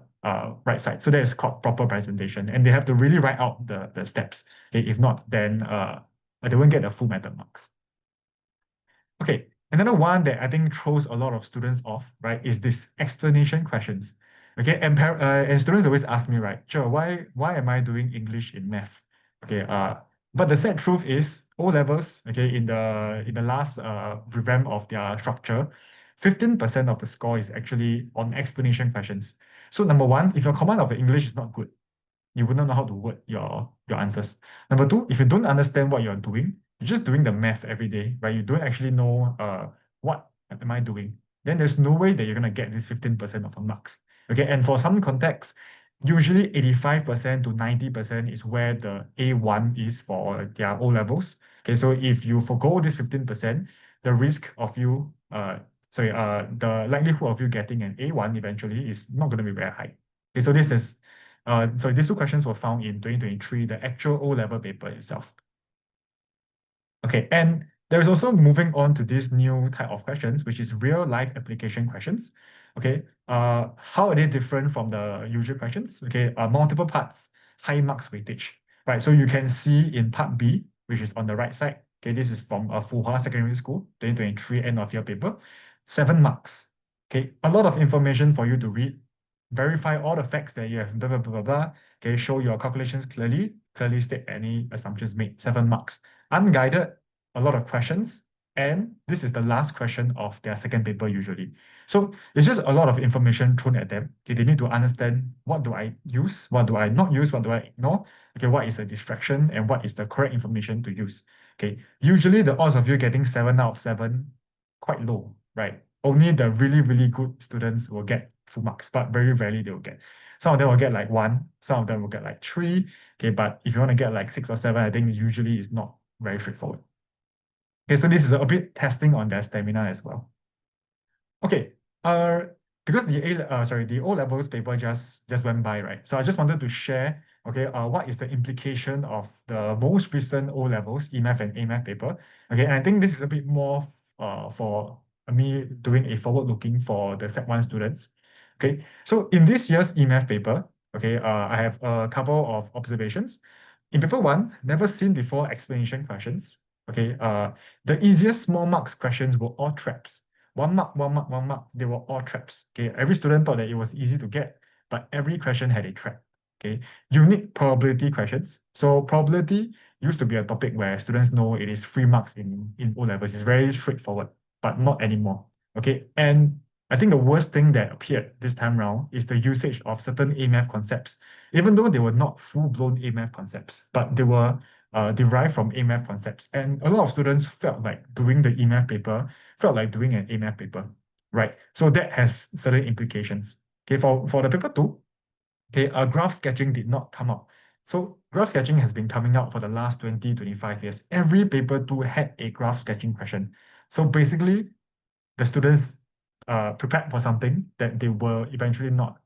right side. So that is called proper presentation, and they have to really write out the steps. Okay, if not, then they won't get the full method marks. Okay, another one that I think throws a lot of students off, right, is this explanation questions. Okay, and students always ask me, right, sure, why am I doing English in math? Okay, but the sad truth is O levels, okay, in the last revamp of their structure, 15% of the score is actually on explanation questions. So number one, if your command of English is not good, you wouldn't know how to word your answers. Number two, if you don't understand what you're doing, you're just doing the math every day, right? You don't actually know what am I doing. Then there's no way that you're gonna get this 15% of the marks. Okay, and for some context, usually 85% to 90% is where the A1 is for their O levels. Okay, so if you forgo this 15%, the risk of you the likelihood of you getting an A1 eventually is not gonna be very high. Okay, so these two questions were found in 2023, the actual O-level paper itself. Okay, and there's also moving on to this new type of questions, which is real life application questions. Okay, how are they different from the usual questions? Okay, multiple parts, high marks weightage, right? So you can see in part B, which is on the right side. Okay, this is from Fuhua Secondary School, 2023 end of year paper, 7 marks. Okay, a lot of information for you to read. Verify all the facts that you have, blah, blah, blah, blah, blah. Okay, show your calculations clearly state any assumptions made, 7 marks. Unguided, a lot of questions, and this is the last question of their second paper usually. So it's just a lot of information thrown at them. Okay, they need to understand, what do I use, what do I not use, what do I ignore? Okay, what is a distraction and what is the correct information to use? Okay, usually the odds of you getting 7 out of 7 quite low, right? Only the really, really good students will get full marks, but very rarely they will get. Some of them will get like 1, some of them will get like 3. Okay, but if you want to get like 6 or 7, I think usually it's not very straightforward. Okay, so this is a bit testing on their stamina as well. Okay, uh, because the O levels paper just went by, right? So I just wanted to share, okay, what is the implication of the most recent O levels EMath and AMath paper? Okay, and I think this is a bit more for me doing a forward looking for the Sec 1 students. Okay, so in this year's EMath paper, okay, I have a couple of observations. In paper 1, never seen before explanation questions. Okay, the easiest small marks questions were all traps. 1 mark, 1 mark, 1 mark, they were all traps. Okay, every student thought that it was easy to get, but every question had a trap. Okay, unique probability questions. So probability used to be a topic where students know it is 3 marks in O levels. It's very straightforward, but not anymore. Okay, and I think the worst thing that appeared this time around is the usage of certain AMath concepts, even though they were not full-blown AMath concepts, but they were derived from AMath concepts. And a lot of students felt like doing the EMath paper felt like doing an AMath paper, right? So that has certain implications. Okay, for the paper 2, okay, graph sketching did not come out. So graph sketching has been coming out for the last 20, 25 years. Every paper 2 had a graph sketching question. So basically, the students prepared for something that they were eventually not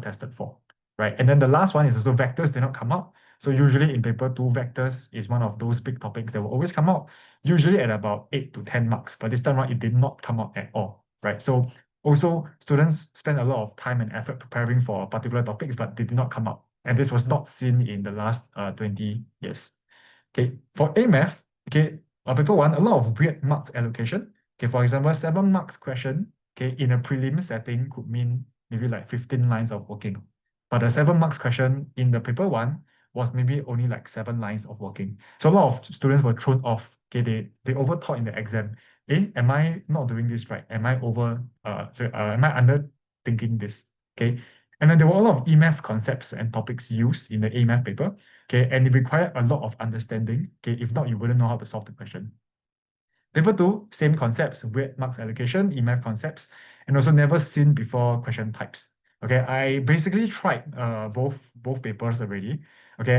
tested for, right? And then the last one is also vectors did not come out. So usually in paper two, vectors is one of those big topics that will always come out, usually at about 8 to 10 marks. But this time around, it did not come out at all, right? So also students spend a lot of time and effort preparing for particular topics, but they did not come out. And this was not seen in the last 20 years. Okay, for A math, okay, paper one, a lot of weird marks allocation. Okay, for example, 7 marks question, okay, in a prelim setting could mean maybe like 15 lines of working. But the 7 marks question in the paper one was maybe only like 7 lines of working. So a lot of students were thrown off. Okay, they overthought in the exam. Am I not doing this right? Am I under thinking this? Okay. And then there were a lot of E-math concepts and topics used in the A-math paper. Okay, and it required a lot of understanding. Okay, if not, you wouldn't know how to solve the question. Paper two, same concepts, weird marks allocation, E-math concepts, and also never seen before question types. Okay, I basically tried both papers already. Okay,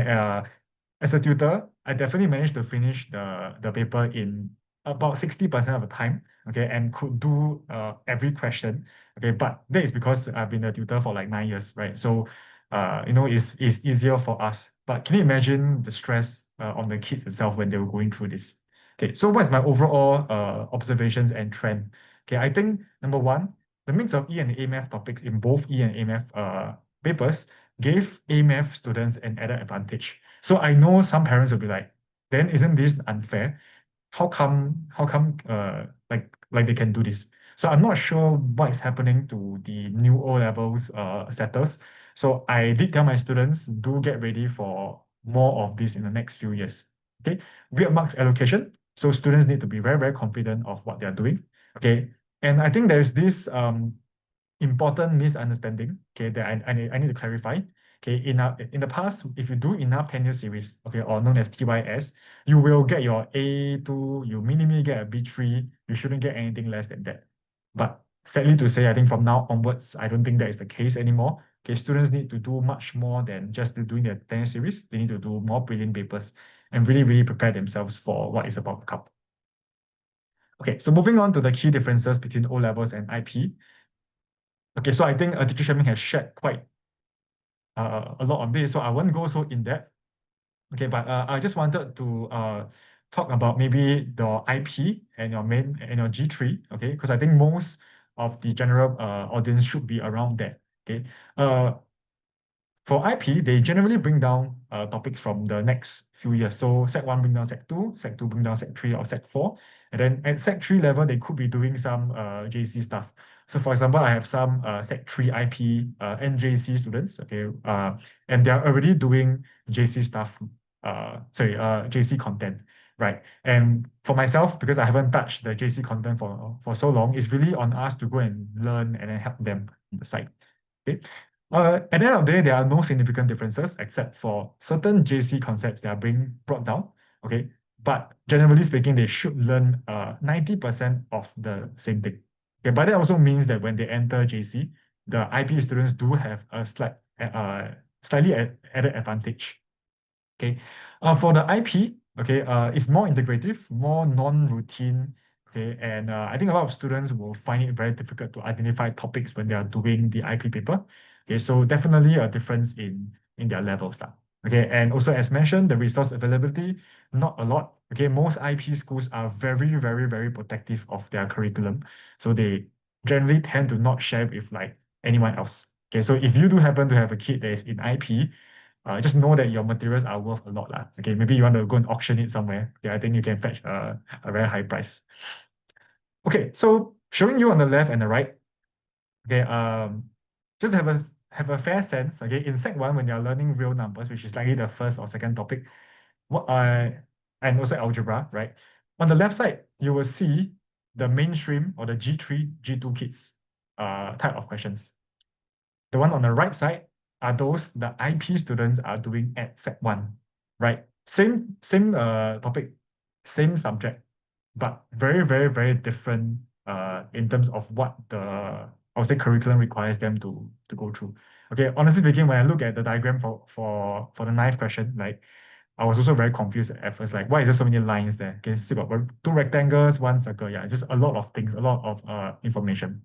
as a tutor, I definitely managed to finish the paper in about 60% of the time. Okay, and could do every question. Okay, but that is because I've been a tutor for like 9 years, right? So, it's easier for us. But can you imagine the stress on the kids itself when they were going through this? Okay, so what's my overall observations and trend? Okay, I think number one, the mix of E and A math topics in both E and A math papers gave A math students an added advantage. So I know some parents will be like, then isn't this unfair? How come like they can do this? So I'm not sure what is happening to the new O levels setters. So I did tell my students, do get ready for more of this in the next few years. Okay, weird marks allocation. So students need to be very, very confident of what they're doing. Okay. And I think there's this important misunderstanding, okay, that I need to clarify. Okay, in the past, if you do enough tenure series, okay, or known as TYS, you will get your A2, you minimally get a B3, you shouldn't get anything less than that. But sadly to say, I think from now onwards, I don't think that is the case anymore. Okay, students need to do much more than just doing their tenure series. They need to do more prelim papers and really, really prepare themselves for what is about to come. Okay, so moving on to the key differences between O levels and IP. Okay, so I think teacher Xuan Ming has shared quite a lot on this, so I won't go so in depth. Okay, but I just wanted to talk about maybe the IP and your main and your G3. Okay, because I think most of the general audience should be around that. Okay, for IP, they generally bring down topics from the next few years. So Sec 1 bring down Sec 2, Sec 2 bring down Sec 3 or Sec 4. And then at Sec 3 level, they could be doing some JC stuff. So for example, I have some Sec 3 IP and JC students, okay, and they're already doing JC stuff, JC content, right? And for myself, because I haven't touched the JC content for so long, it's really on us to go and learn and then help them on the side. Okay. At the end of the day, there are no significant differences except for certain JC concepts that are being brought down. Okay, but generally speaking, they should learn 90% of the same thing. Okay, but that also means that when they enter JC, the IP students do have a slightly added advantage. Okay, for the IP, okay, it's more integrative, more non-routine. Okay, and I think a lot of students will find it very difficult to identify topics when they are doing the IP paper. Okay, so definitely a difference in their levels lah. Okay, and also as mentioned, the resource availability, not a lot. Okay, most IP schools are very, very, very protective of their curriculum, so they generally tend to not share with like anyone else. Okay, so if you do happen to have a kid that is in IP, just know that your materials are worth a lot lah. Okay, maybe you want to go and auction it somewhere. Yeah, I think you can fetch a very high price. Okay, so showing you on the left and the right. Okay, just have a fair sense. Okay, in Sec 1 when you're learning real numbers, which is likely the first or second topic, what and also algebra, right? On the left side, you will see the mainstream or the G3, G2 kids type of questions. The one on the right side are those the IP students are doing at Sec 1, right? Same topic, same subject, but very, very, very different in terms of what I would say curriculum requires them to go through. Okay, honestly speaking, when I look at the diagram for the ninth question, like I was also very confused at first, like why is there so many lines there? Okay, still got two rectangles, one circle. Yeah, just a lot of things, a lot of information.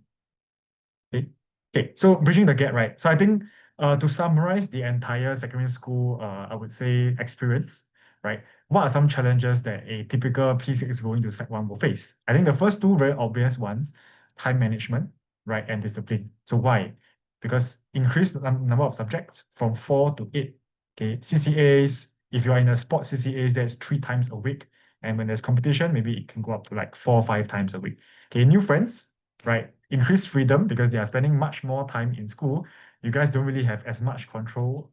Okay. Okay, so bridging the gap, right? So I think To summarize the entire secondary school, I would say experience, right? What are some challenges that a typical P6 going to Sec 1 will face? I think the first two very obvious ones, time management, right, and discipline. So why? Because increased number of subjects from 4 to 8. Okay, CCAs, if you are in a sports CCAs, that's 3 times a week. And when there's competition, maybe it can go up to like 4 or 5 times a week. Okay, new friends, right? Increased freedom because they are spending much more time in school. You guys don't really have as much control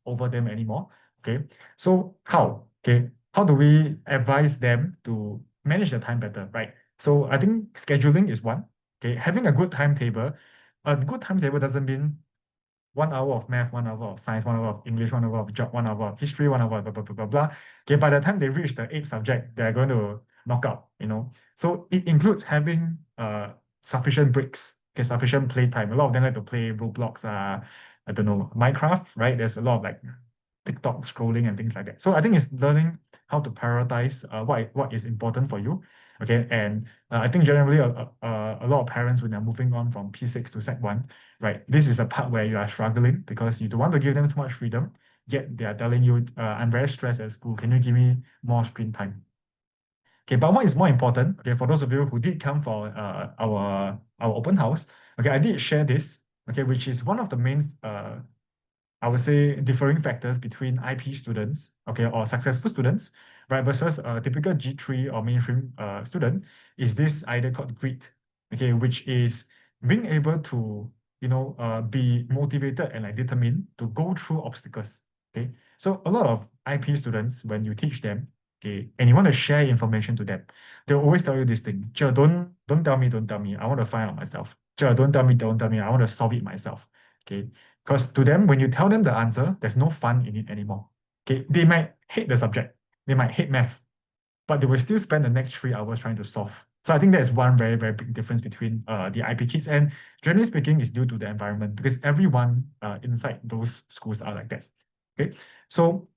over them anymore. Okay, so how? Okay, how do we advise them to manage their time better, right? So I think scheduling is one. Okay, having a good timetable. A good timetable doesn't mean 1 hour of math, 1 hour of science, 1 hour of English, 1 hour of job, 1 hour of history, 1 hour of blah, blah, blah, blah, blah. Okay, by the time they reach the eighth subject, they're going to knock out, you know. So it includes having sufficient breaks, okay, sufficient play time. A lot of them like to play Roblox, I don't know, Minecraft, right? There's a lot of like TikTok scrolling and things like that. So I think it's learning how to prioritize what is important for you. Okay, and I think generally a lot of parents when they're moving on from P6 to Sec 1, right? This is a part where you are struggling because you don't want to give them too much freedom, yet they are telling you, I'm very stressed at school. Can you give me more screen time? Okay, but what is more important, okay, for those of you who did come for our open house, okay, I did share this, okay, which is one of the main I would say differing factors between IP students, okay, or successful students, right, versus a typical G3 or mainstream student, is this idea called grit, okay, which is being able to, be motivated and like determined to go through obstacles, okay. So a lot of IP students, when you teach them, okay, and you want to share information to them, they'll always tell you this thing, Cher, don't tell me, I want to find out myself. Cher, don't tell me, I want to solve it myself. Okay, because to them, when you tell them the answer, there's no fun in it anymore. Okay, they might hate the subject, they might hate math, but they will still spend the next 3 hours trying to solve. So I think that's one very, very big difference between the IP kids. And generally speaking, is due to the environment because everyone inside those schools are like that. Okay, so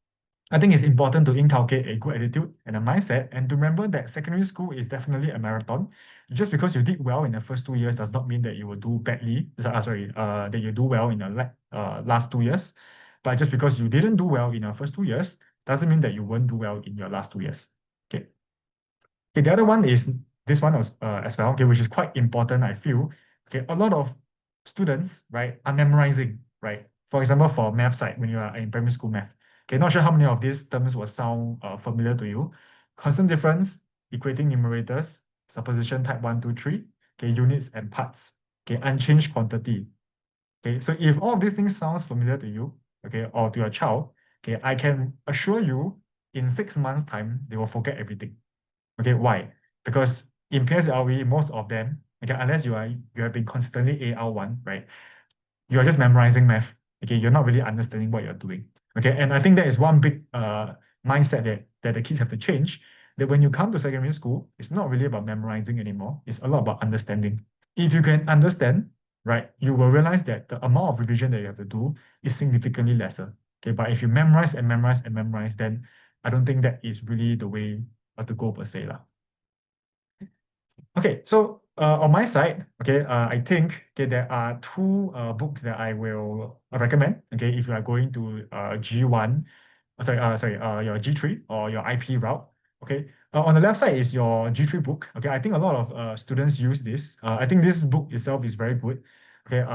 I think it's important to inculcate a good attitude and a mindset and to remember that secondary school is definitely a marathon. Just because you did well in the first 2 years does not mean that you will do badly, that you do well in the last 2 years. But just because you didn't do well in your first 2 years doesn't mean that you won't do well in your last 2 years. Okay. Okay, the other one is this one was, as well, okay, which is quite important, I feel. Okay, a lot of students, right, are memorizing, right? For example, for math side, when you are in primary school math. Okay, not sure how many of these terms will sound familiar to you. Constant difference, equating numerators, supposition type 1, 2, 3, okay, units and parts, okay, unchanged quantity. Okay, so if all of these things sounds familiar to you, okay, or to your child, okay, I can assure you in 6 months' time, they will forget everything. Okay, why? Because in PSLE, most of them, okay, unless you have been constantly AL1, right? You are just memorizing math. Okay, you're not really understanding what you're doing. Okay, and I think that is one big mindset that the kids have to change. That when you come to secondary school, it's not really about memorizing anymore. It's a lot about understanding. If you can understand, right, you will realize that the amount of revision that you have to do is significantly lesser. Okay, but if you memorize and memorize and memorize, then I don't think that is really the way to go per se lah. Okay, so on my side, okay, I think okay there are two books that I will recommend. Okay, if you are going to G1, your G3 or your IP route. Okay, on the left side is your G3 book. Okay, I think a lot of students use this. I think this book itself is very good. Okay,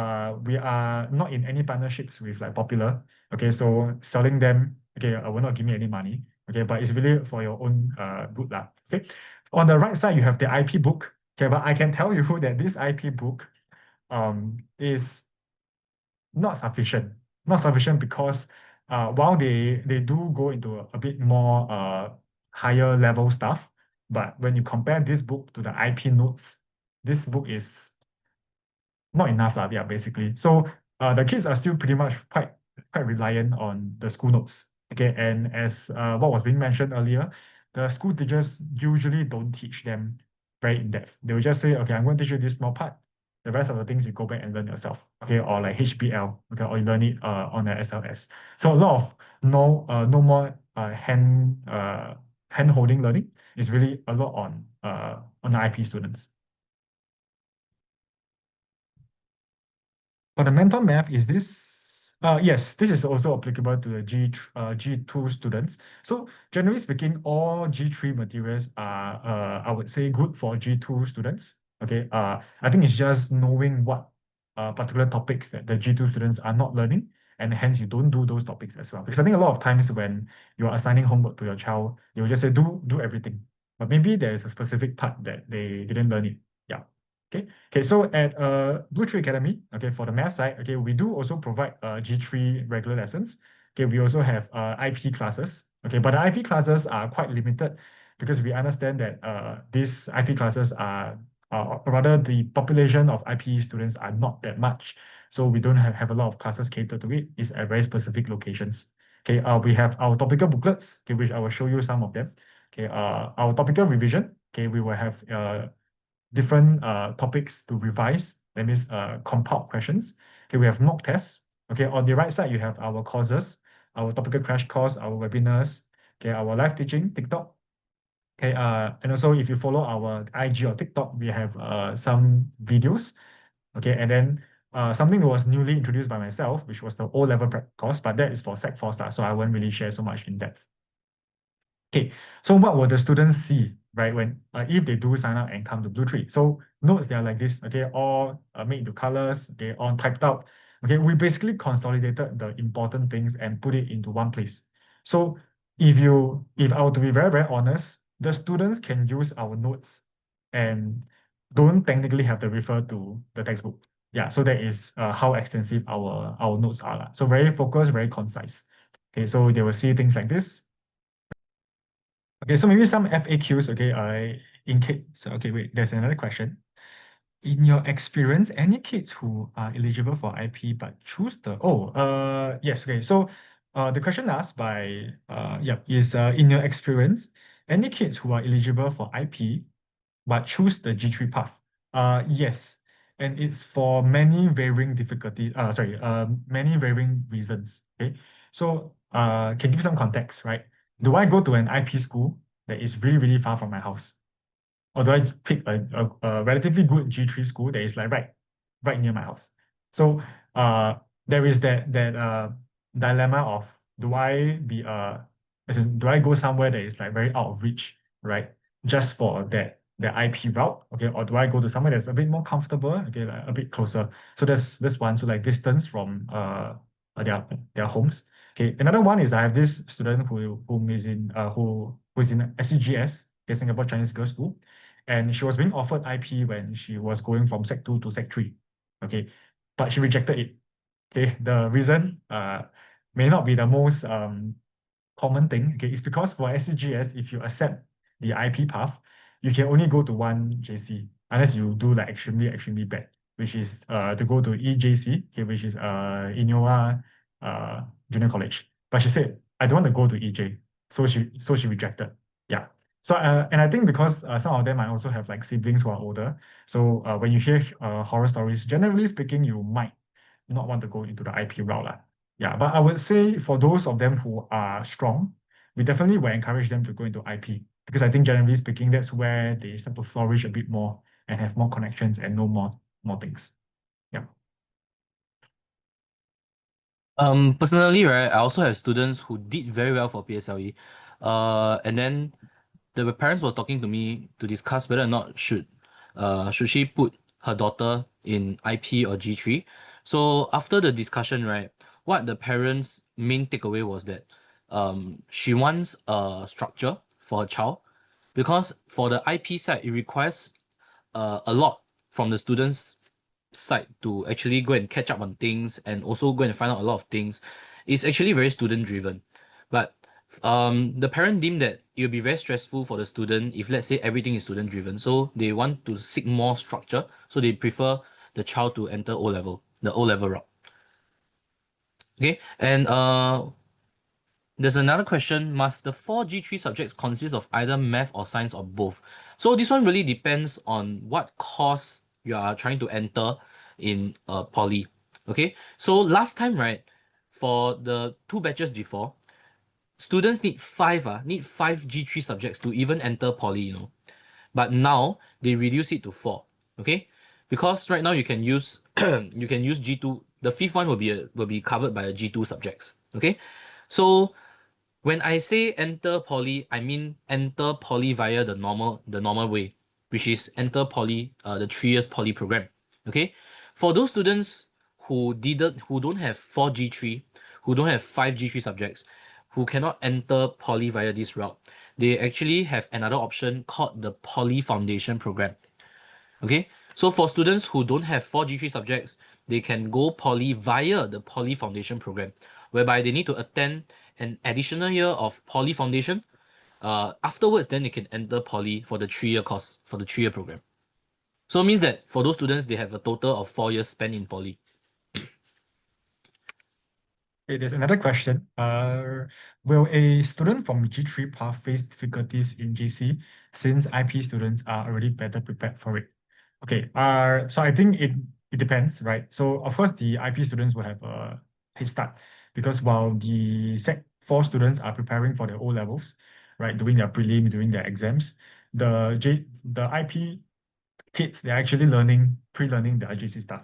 we are not in any partnerships with like Popular. Okay, so selling them, okay, will not give me any money. Okay, but it's really for your own good lah. Okay, on the right side you have the IP book. Okay, but I can tell you that this IP book is not sufficient. Not sufficient because while they do go into a bit more higher level stuff, but when you compare this book to the IP notes, this book is not enough lah, yeah, basically. So the kids are still pretty much quite reliant on the school notes. Okay, and as what was being mentioned earlier, the school teachers usually don't teach them very in depth. They will just say, okay, I'm going to teach you this small part. The rest of the things you go back and learn yourself. Okay, or like HBL, okay, or you learn it on the SLS. So a lot of no more hand holding learning is really a lot on the IP students. Fundamental math is this Yes, this is also applicable to the G2 students. So generally speaking, all G3 materials are, I would say, good for G2 students. Okay, I think it's just knowing what particular topics that the G2 students are not learning, and hence you don't do those topics as well. Because I think a lot of times when you're assigning homework to your child, you will just say, do everything. But maybe there's a specific part that they didn't learn it. Yeah. Okay, so at Blue3 Academy, okay, for the math side, okay, we do also provide G3 regular lessons. Okay, we also have IP classes. Okay, but the IP classes are quite limited because we understand that these IP classes are, rather the population of IP students are not that much. So we don't have a lot of classes catered to it. It's at very specific locations. Okay, we have our topical booklets, okay, which I will show you some of them. Okay, our topical revision, okay, we will have different topics to revise. That means compiled questions. Okay, we have mock tests. Okay, on the right side, you have our courses, our topical crash course, our webinars, okay, our live teaching, TikTok. Okay, and also if you follow our IG or TikTok, we have some videos. Okay, and then something that was newly introduced by myself, which was the O-level prep course, but that is for Sec 4 start, so I won't really share so much in depth. Okay, so what will the students see, right, when if they do sign up and come to Blue3? So notes, they are like this, okay, all made into colors, okay, all typed out. Okay, we basically consolidated the important things and put it into one place. So if I were to be very, very honest, the students can use our notes and don't technically have to refer to the textbook. Yeah, so that is how extensive our notes are. So very focused, very concise. Okay, so they will see things like this. Okay, so maybe some FAQs, okay, in case, so okay, wait, there's another question. In your experience, any kids who are eligible for IP but choose yes, okay, so the question asked by, is in your experience, any kids who are eligible for IP but choose the G3 path? Yes, and it's for many varying many varying reasons, okay? So, can give some context, right? Do I go to an IP school that is really, really far from my house? Or do I pick a relatively good G3 school that is like right near my house? So there is that dilemma of do I be as in, do I go somewhere that is like very out of reach, right? Just for that IP route, okay? Or do I go to somewhere that's a bit more comfortable, okay, like a bit closer? So that's this one, so like distance from their homes. Okay, another one is I have this student who is in SCGS, okay, Singapore Chinese Girls School, and she was being offered IP when she was going from Sec 2 to Sec 3. Okay, but she rejected it. Okay, the reason may not be the most common thing. Okay, it's because for SCGS, if you accept the IP path, you can only go to one JC unless you do like extremely, extremely bad, which is to go to EJC, okay, which is Innova Junior College. But she said, I don't want to go to EJ. So she rejected. Yeah. So and I think because some of them might also have like siblings who are older. So when you hear horror stories, generally speaking, you might not want to go into the IP route lah. Yeah, but I would say for those of them who are strong, we definitely will encourage them to go into IP because I think generally speaking, that's where they start to flourish a bit more and have more connections and know more things. Yeah. Personally, right, I also have students who did very well for PSLE. And then the parents was talking to me to discuss whether or not should she put her daughter in IP or G3. So after the discussion, right, what the parents' main takeaway was that she wants a structure for her child because for the IP side, it requires a lot from the students side to actually go and catch up on things and also go and find out a lot of things. It's actually very student driven. But the parent deemed that it will be very stressful for the student if let's say everything is student driven. So they want to seek more structure. So they prefer the child to enter O level, the O level route. Okay. And there's another question. Must the four G3 subjects consist of either math or science or both? So this one really depends on what course you are trying to enter in poly. Okay. So last time, right, for the two batches before, students need five G3 subjects to even enter poly, But now they reduce it to four. Okay. Because right now you can use you can use G2 The fifth one will be covered by a G2 subjects. Okay, so when I say enter poly, I mean enter poly via the normal way, which is enter poly, the 3 years poly program. Okay, for those students who don't have 4G3, who don't have 5G3 subjects, who cannot enter poly via this route, they actually have another option called the Poly Foundation program. Okay, so for students who don't have 4G3 subjects, they can go poly via the Poly Foundation program, whereby they need to attend an additional year of Poly Foundation. Afterwards, then they can enter poly for the 3 year course, for the 3 year program. So it means that for those students, they have a total of 4 years spent in poly. Okay, there's another question. Will a student from G3 path face difficulties in JC since IP students are already better prepared for it? Okay, so I think it depends, right? So of course the IP students will have a head start because while the Sec 4 students are preparing for their O levels, right, doing their prelim, doing their exams, the IP kids they're actually pre-learning the JC stuff.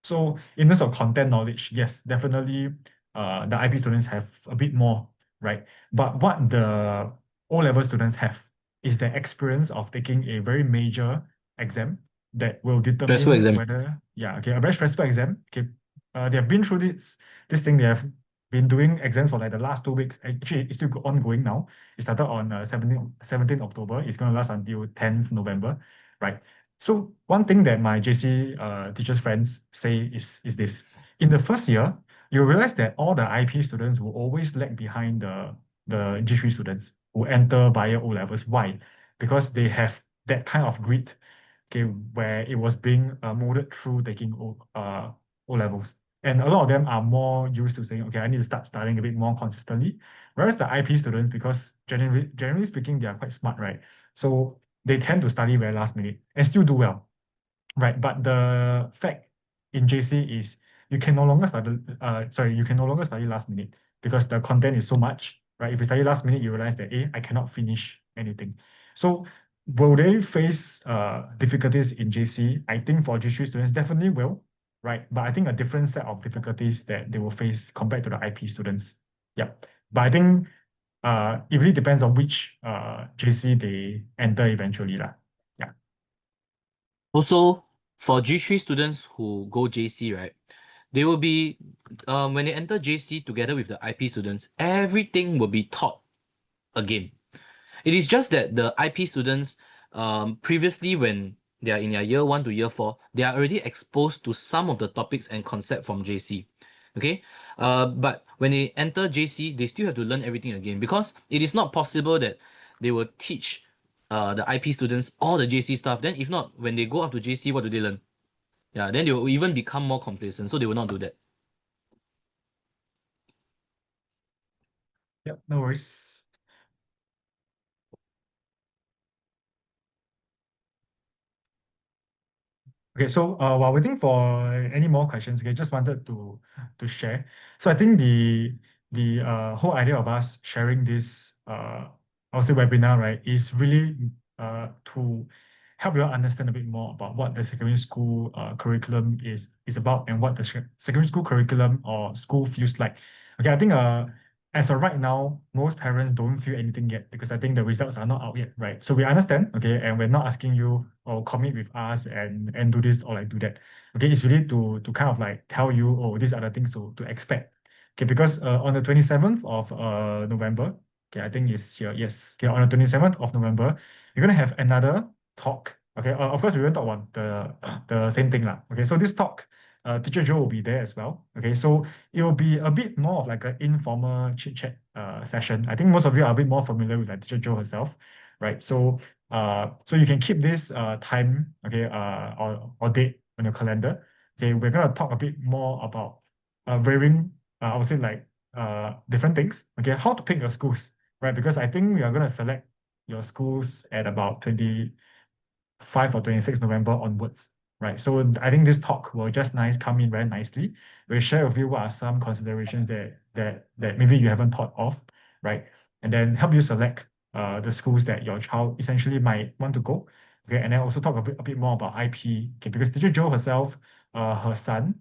So in terms of content knowledge, yes, definitely the IP students have a bit more, right? But what the O-level students have is the experience of taking a very major exam that will Stressful determine exam. whether, yeah, okay, a very stressful exam. Okay, they have been through this thing. They have been doing exams for like the last 2 weeks. Actually, it's still ongoing now. It started on 17th October. It's going to last until 10th November, right? So one thing that my JC teachers friends say is this. In the first year, you realize that all the IP students will always lag behind the G3 students who enter via O levels. Why? Because they have that kind of grit, okay, where it was being molded through taking O levels. And a lot of them are more used to saying, okay, I need to start studying a bit more consistently. Whereas the IP students, because generally speaking, they are quite smart, right? So they tend to study very last minute and still do well, right? But the fact in JC is you can no longer study last minute because the content is so much, right? If you study last minute, you realize that, I cannot finish anything. So will they face difficulties in JC? I think for G3 students, definitely will, right? But I think a different set of difficulties that they will face compared to the IP students. Yeah. But I think it really depends on which JC they enter eventually lah. Yeah. Also, for G3 students who go JC, right, they will be, when they enter JC together with the IP students, everything will be taught again. It is just that the IP students, previously when they are in their year 1 to year 4, they are already exposed to some of the topics and concept from JC. Okay, but when they enter JC, they still have to learn everything again because it is not possible that they will teach the IP students all the JC stuff. Then if not, when they go up to JC, what do they learn? Yeah, then they will even become more complacent, so they will not do that. Yep, no worries. Okay, so while waiting for any more questions, okay, just wanted to share. So I think the whole idea of us sharing this I would say webinar, right, is really to help you all understand a bit more about what the secondary school curriculum is about and what the secondary school curriculum or school feels like. Okay, I think as of right now, most parents don't feel anything yet because I think the results are not out yet, right? So we understand, okay, and we're not asking you or commit with us and do this or like do that. Okay, it's really to kind of like tell you, oh, these are the things to expect. Okay, because on the 27th of November, okay, I think it's here. Yes, okay, on the 27th of November, you're gonna have another talk. Okay, of course we won't talk about the same thing lah. Okay, so this talk, Teacher Joe will be there as well. Okay, so it will be a bit more of like an informal chit chat session. I think most of you are a bit more familiar with like Teacher Joe herself, right? So you can keep this time, okay, or date on your calendar. Okay, we're gonna talk a bit more about varying, I would say like different things. Okay, how to pick your schools, right? Because I think we are gonna select your schools at about 5 or 26 November onwards, right? So I think this talk will just come in very nicely. We'll share with you what are some considerations that maybe you haven't thought of, right? And then help you select the schools that your child essentially might want to go. Okay, and then also talk a bit more about IP. Okay, because Teacher Joe herself, her son,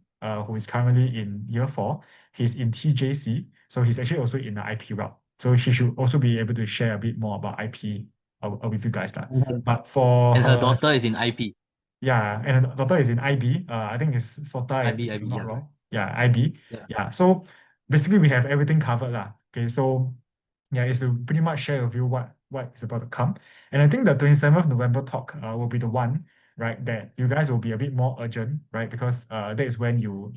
who is currently in year 4. He's in TJC, so he's actually also in the IP route. So she should also be able to share a bit more about IP with you guys lah. Mhm. But for And her her, daughter is in IP. yeah, and the daughter is in IB. I think it's SOTA, IB, if IB, I'm not yeah, correct. wrong. Yeah, IB. Yeah. Yeah. So basically, we have everything covered lah. Okay. So yeah, it's to pretty much share with you what is about to come. And I think the 27th November talk will be the one, right, that you guys will be a bit more urgent, right? Because that is when you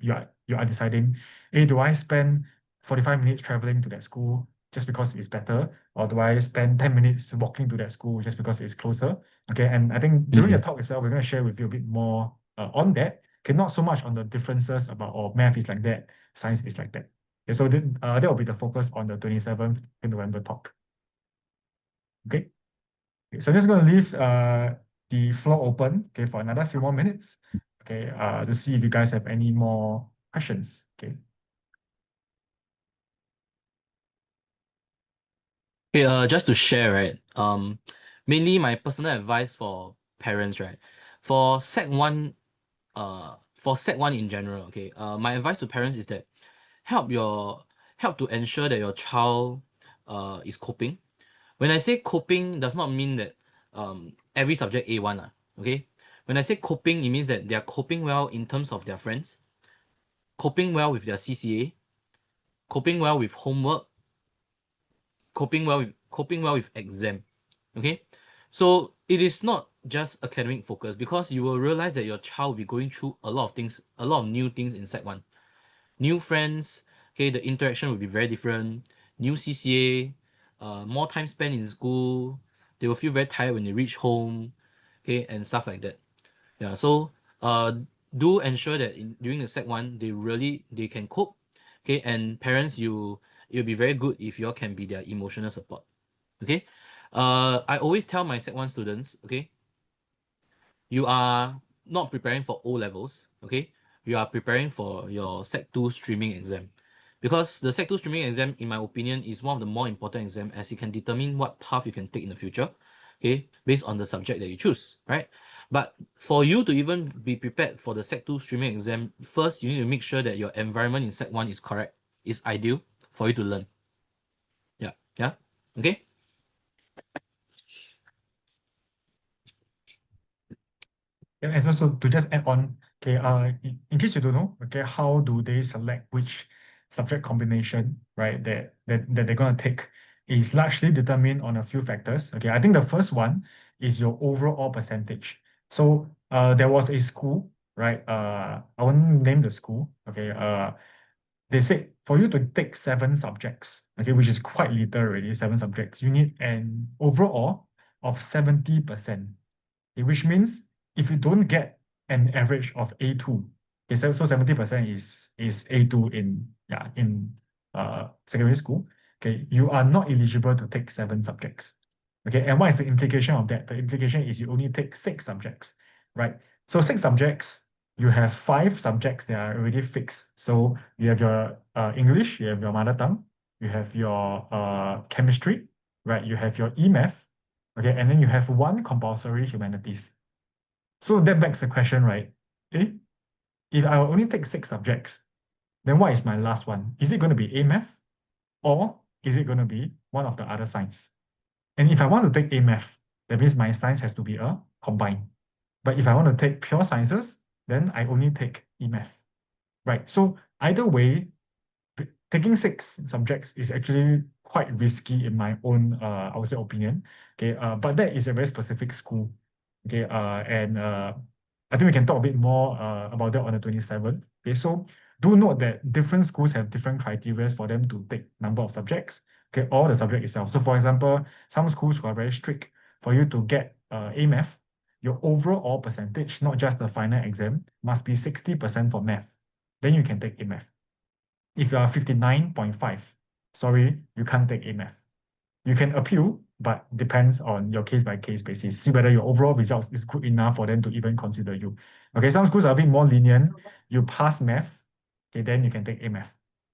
are deciding, hey, do I spend 45 minutes traveling to that school just because it's better, or do I spend 10 minutes walking to that school just because it's closer? Okay, and I think during the Mhm. talk itself, we're going to share with you a bit more on that. Okay, not so much on the differences about, oh, math is like that, science is like that. Okay, so that will be the focus on the 27th November talk. Okay. Okay, so I'm just going to leave the floor open, okay, for another few more minutes, okay, to see if you guys have any more questions. Okay. Okay, just to share, right? Mainly my personal advice for parents, right? For Sec 1, for Sec 1 in general, okay, my advice to parents is that help your help to ensure that your child is coping. When I say coping, does not mean that every subject A1 okay? When I say coping, it means that they are coping well in terms of their friends, coping well with their CCA, coping well with homework, coping well with exam. Okay? So it is not just academic focus because you will realize that your child will be going through a lot of things, a lot of new things in Sec 1. New friends, okay, the interaction will be very different, new CCA, more time spent in school, they will feel very tired when they reach home, okay, and stuff like that. Yeah, so do ensure that during the Sec 1 they can cope, okay, and parents, it'll be very good if you all can be their emotional support. Okay. I always tell my Sec 1 students, okay, you are not preparing for O levels, okay? You are preparing for your Sec 2 streaming exam. Because the Sec 2 streaming exam, in my opinion, is one of the more important exam as it can determine what path you can take in the future, okay, based on the subject that you choose, right? But for you to even be prepared for the Sec 2 streaming exam, first you need to make sure that your environment in Sec 1 is correct, is ideal for you to learn. Yeah, yeah, okay? Yeah, and also to just add on, okay, in case you don't know, okay, how do they select which subject combination, right, that they're gonna take is largely determined on a few factors. Okay, I think the first one is your overall percentage. So there was a school, right? I won't name the school. Okay, they said for you to take 7 subjects, okay, which is quite little already, 7 subjects, you need an overall of 70%. Okay, which means if you don't get an average of A2, okay, so 70% is A2 in secondary school, okay, you are not eligible to take 7 subjects. Okay, and what is the implication of that? The implication is you only take 6 subjects, right? So 6 subjects, you have 5 subjects that are already fixed. So you have your English, you have your mother tongue, you have your chemistry, right? You have your E-math, okay, and then you have one compulsory humanities. So that begs the question, right? Eh, if I only take 6 subjects, then what is my last one? Is it going to be A math or is it going to be one of the other science? And if I want to take A math, that means my science has to be a combined. But if I want to take pure sciences, then I only take E math, right? So either way, taking 6 subjects is actually quite risky in my own, I would say, opinion. Okay, but that is a very specific school. Okay, and I think we can talk a bit more about that on the 27th. Okay, so do note that different schools have different criteria for them to take number of subjects. Okay, or the subject itself. So, for example, some schools who are very strict for you to get A math, your overall percentage, not just the final exam, must be 60% for math. Then you can take A math. If you are 59.5, sorry, you can't take A math. You can appeal, but depends on your case by case basis. See whether your overall results is good enough for them to even consider you. Okay, some schools are a bit more lenient. You pass math, okay, then you can take A math.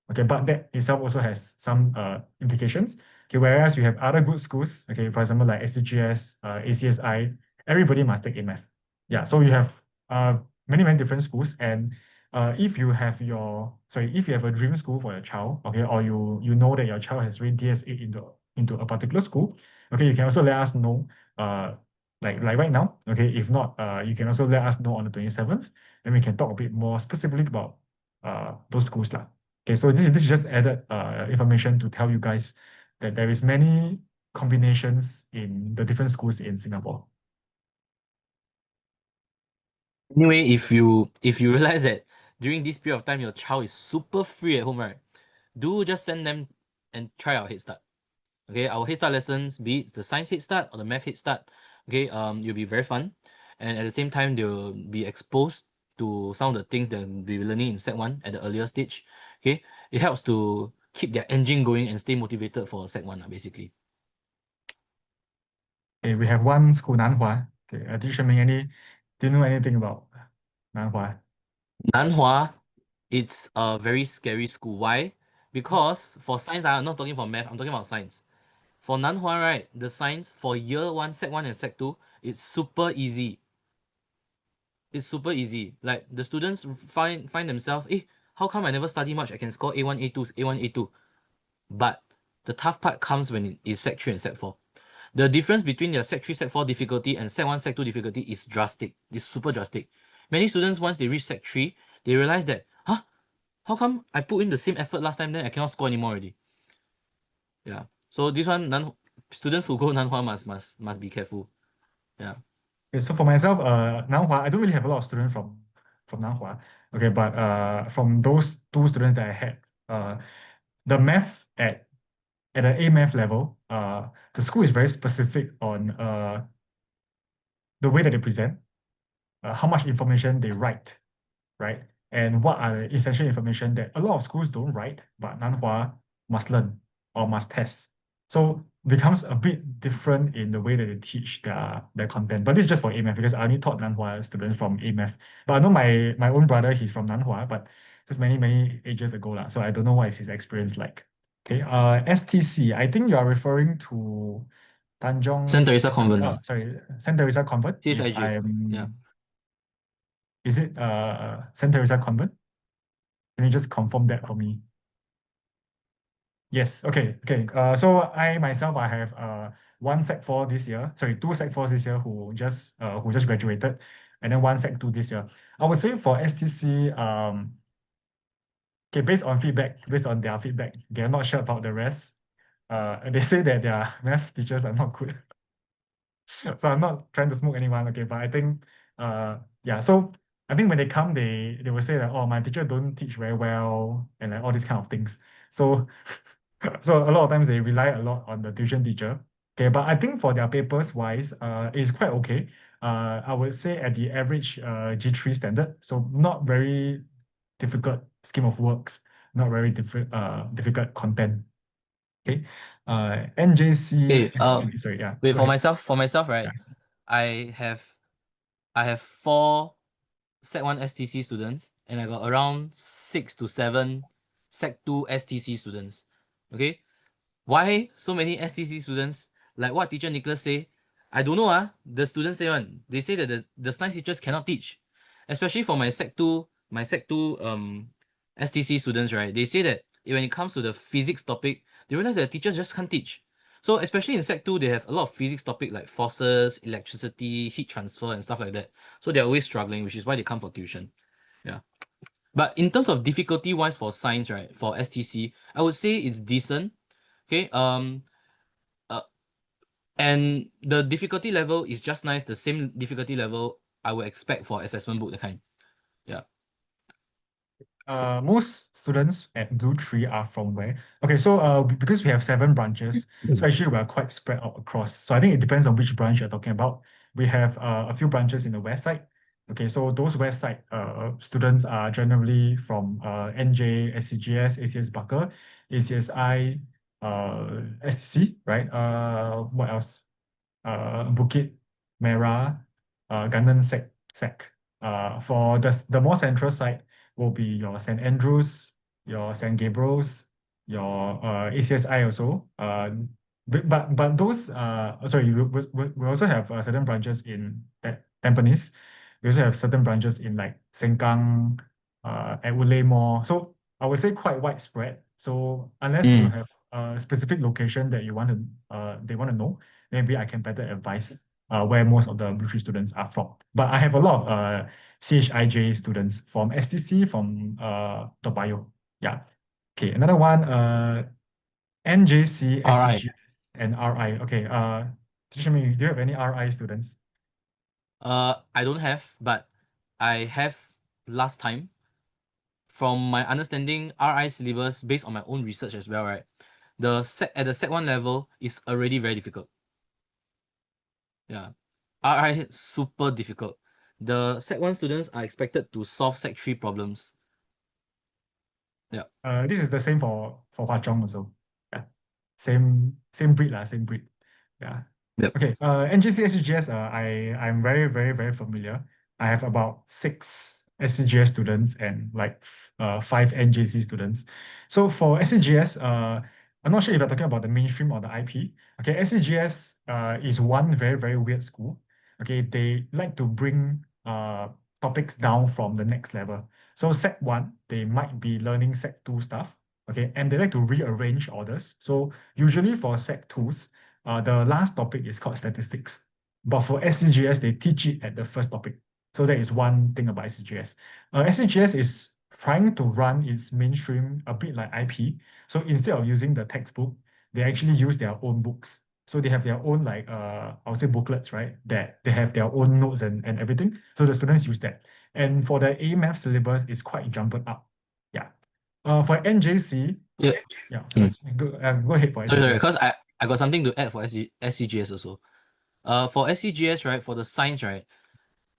Okay, but that itself also has some implications. Okay, whereas you have other good schools, okay, for example, like SCGS, ACSI, everybody must take A math. Yeah, so you have many different schools, and if you have a dream school for your child, okay, or you know that your child has already DSA into a particular school, okay, you can also let us know, uh, like right now, okay. If not, you can also let us know on the 27th, and we can talk a bit more specifically about those schools lah. Okay, so this is just added information to tell you guys that there is many combinations in the different schools in Singapore. Anyway, if you realize that during this period of time your child is super free at home, right? Do just send them and try our head start. Okay, our head start lessons, be it the science head start or the math head start, okay, you'll be very fun. And at the same time, they'll be exposed to some of the things that we'll be learning in Sec 1 at the earlier stage. Okay, it helps to keep their engine going and stay motivated for Sec 1, basically. Okay, we have one school, Nanhua. Okay, Teacher Ming, do you know anything about Nanhua? Nanhua, it's a very scary school. Why? Because for science, I'm not talking for math, I'm talking about science. For Nanhua, right, the science for year 1, Sec 1 and Sec 2, it's super easy. It's super easy. Like the students find themselves, how come I never study much? I can score A1, A2, A1, A2. But the tough part comes when it is Sec 3 and Sec 4. The difference between their Sec 3, Sec 4 difficulty and Sec 1, Sec 2 difficulty is drastic. It's super drastic. Many students, once they reach Sec 3, they realize that, how come I put in the same effort last time, then I cannot score anymore already? Yeah. So this one, students who go Nanhua must be careful. Yeah. Okay, so for myself, Nanhua, I don't really have a lot of students from Nanhua. Okay, but from those two students that I had, the math at an A math level, the school is very specific on the way that they present, how much information they write, right? And what are the essential information that a lot of schools don't write, but Nanhua must learn or must test. So becomes a bit different in the way that they teach their content. But this is just for A math because I only taught Nanhua students from A math. But I know my own brother, he's from Nanhua, but that's many ages ago lah. So I don't know what is his experience like. Okay, STC. I think you are referring to Saint Tanjong, Teresa Convent, sorry, Saint Teresa Convent. If CSIJ. Yeah. I'm, is it Saint Teresa Convent? Can you just confirm that for me? Yes. Okay. Okay. So I myself, I have one Sec 4 this year. Sorry, two Sec 4s this year who just graduated, and then one Sec 2 this year. I would say for STC, okay, based on their feedback, they are not sure about the rest. They say that their math teachers are not good. So I'm not trying to smoke anyone, okay, but I think yeah, so I think when they come, they will say that, oh, my teacher don't teach very well and like all these kind of things. So so a lot of times they rely a lot on the tuition teacher. Okay, but I think for their papers wise, it's quite okay. I would say at the average G3 standard, so not very difficult scheme of works, not very difficult content. Okay. NJC, Okay, sorry, yeah, wait, go ahead. for myself, Yeah. right? I have I have 4 Sec 1 STC students and I got around 6 to 7 Sec 2 STC students. Okay? Why so many STC students? Like what teacher Nicholas say, I don't know, the students say one. They say that the science teachers cannot teach. Especially for my Sec 2 STC students, right? They say that when it comes to the physics topic, they realize that the teachers just can't teach. So especially in Sec 2, they have a lot of physics topic like forces, electricity, heat transfer, and stuff like that. So they're always struggling, which is why they come for tuition. Yeah. But in terms of difficulty wise for science, right, for STC, I would say it's decent. Okay. Uh, and the difficulty level is just nice, the same difficulty level I would expect for assessment book, the kind. Yeah. Most students at Blue3 are from where? Okay, so because we have 7 branches, so actually we are quite spread out across. So I think it depends on which branch you're talking about. We have a few branches in the west side. Okay, so those west side students are generally from NJ, SCGS, ACS Barker, ACSI, STC, right? What else? Bukit Merah, Gangnam Sec. For the more central side will be your St. Andrews, your St. Gabriel's, your ACSI also. But those sorry, we also have certain branches in Tampines. We also have certain branches in like Sengkang, at Woodleigh Mall. So I would say quite widespread. So unless you Mm. have a specific location that you want to they want to know, maybe I can better advise where most of the Blue3 students are from. But I have a lot of CHIJ students from STC, from Toa Payoh. Yeah. Okay, another one, NJC, All right. SCG, and RI. Okay, Teacher Ming, do you have any RI students? I don't have, but I have last time. From my understanding, RI syllabus based on my own research as well, right? The sec one level is already very difficult. Yeah. RI super difficult. The sec one students are expected to solve sec three problems. Yeah. This is the same for Hwa Chong also. Yeah, same breed lah, same breed. Yeah. Yep. Okay. NGC SCGS. I'm very familiar. I have about six SCGS students and like five NJC students. So for SCGS, I'm not sure if you're talking about the mainstream or the IP. Okay, SCGS is one very weird school. Okay, they like to bring topics down from the next level. So Sec 1, they might be learning Sec 2 stuff, okay, and they like to rearrange orders. So usually for Sec 2s, the last topic is called statistics. But for SCGS, they teach it at the first topic. So that is one thing about SCGS. SCGS is trying to run its mainstream a bit like IP. So instead of using the textbook, they actually use their own books. So they have their own like I would say booklets, right? That they have their own notes and everything. So the students use that. And for the A math syllabus, it's quite jumbled up. Yeah. For NJC, Yeah. yeah, sorry, Mm. go ahead for Sorry, SCGS. because I got something to add for SCGS also. For SCGS, right, for the science, right,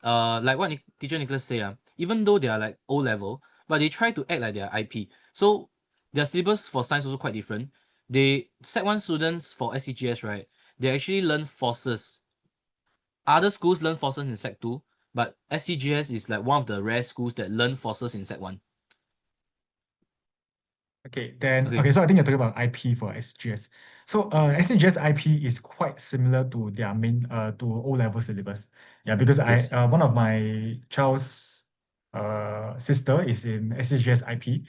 like what teacher Nicholas say, even though they are like O level, but they try to act like they are IP. So their syllabus for science also quite different. They Sec 1 students for SCGS, right, they actually learn forces. Other schools learn forces in Sec 2, but SCGS is like one of the rare schools that learn forces in Sec 1. Okay, then Okay. okay, so I think you're talking about IP for SGS. So SGS IP is quite similar to their main to O-level syllabus. Yeah, because I Yes. one of my child's sister is in SGS IP.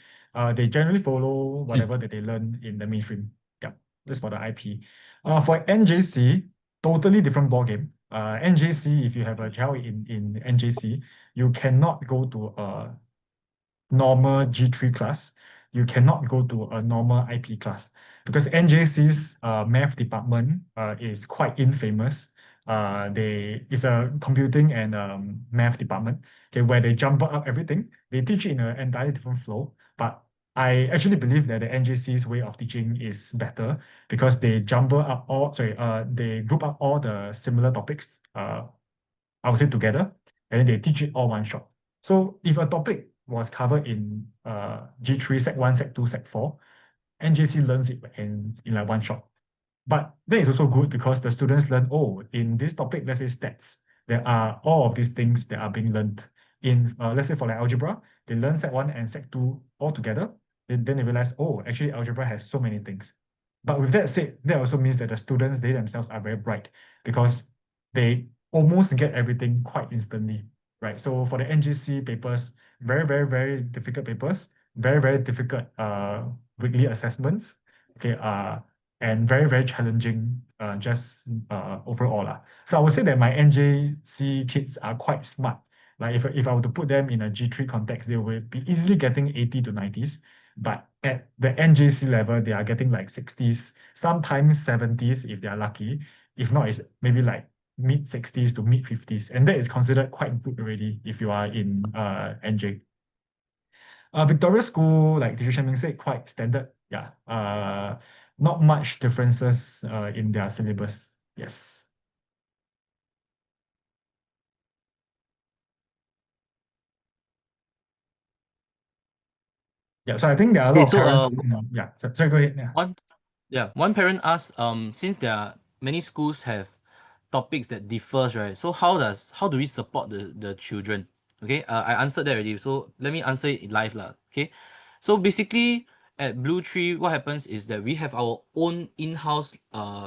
They generally follow Mm. whatever that they learn in the mainstream. Yeah, that's for the IP. For NJC, totally different ball game. NJC, if you have a child in NJC, you cannot go to a normal G3 class, you cannot go to a normal IP class because NJC's math department is quite infamous. They It's a computing and math department, okay, where they jumble up everything. They teach it in an entirely different flow, but I actually believe that the NJC's way of teaching is better because they jumble up they group up all the similar topics, I would say together, and then they teach it all one shot. So if a topic was covered in G3, Sec 1, Sec 2, Sec 4, NJC learns it in like one shot. But that is also good because the students learn, oh, in this topic, let's say stats, there are all of these things that are being learned. In, let's say for like algebra, they learn Sec 1 and Sec 2 all together. Then they realize, oh, actually algebra has so many things. But with that said, that also means that the students, they themselves are very bright because they almost get everything quite instantly, right? So for the NGC papers, very difficult papers, very difficult weekly assessments, okay, and very challenging just overall lah. So I would say that my NJC kids are quite smart. Like if I were to put them in a G3 context, they will be easily getting 80 to 90s. But at the NJC level, they are getting like 60s, sometimes 70s if they are lucky. If not, it's maybe like mid 60s to mid 50s. And that is considered quite good already if you are in NJ. Victoria School, like Teacher Shen Ming said, quite standard. Yeah. Not much differences in their syllabus. Yes. Yeah. So I think there are a lot Okay, of so parents. Yeah. Sorry, go ahead. Yeah. one yeah, one parent asked, since there are many schools have topics that differs, right? So how do we support the children? Okay, I answered that already. So let me answer it live lah. Okay, so basically at Blue3, what happens is that we have our own in-house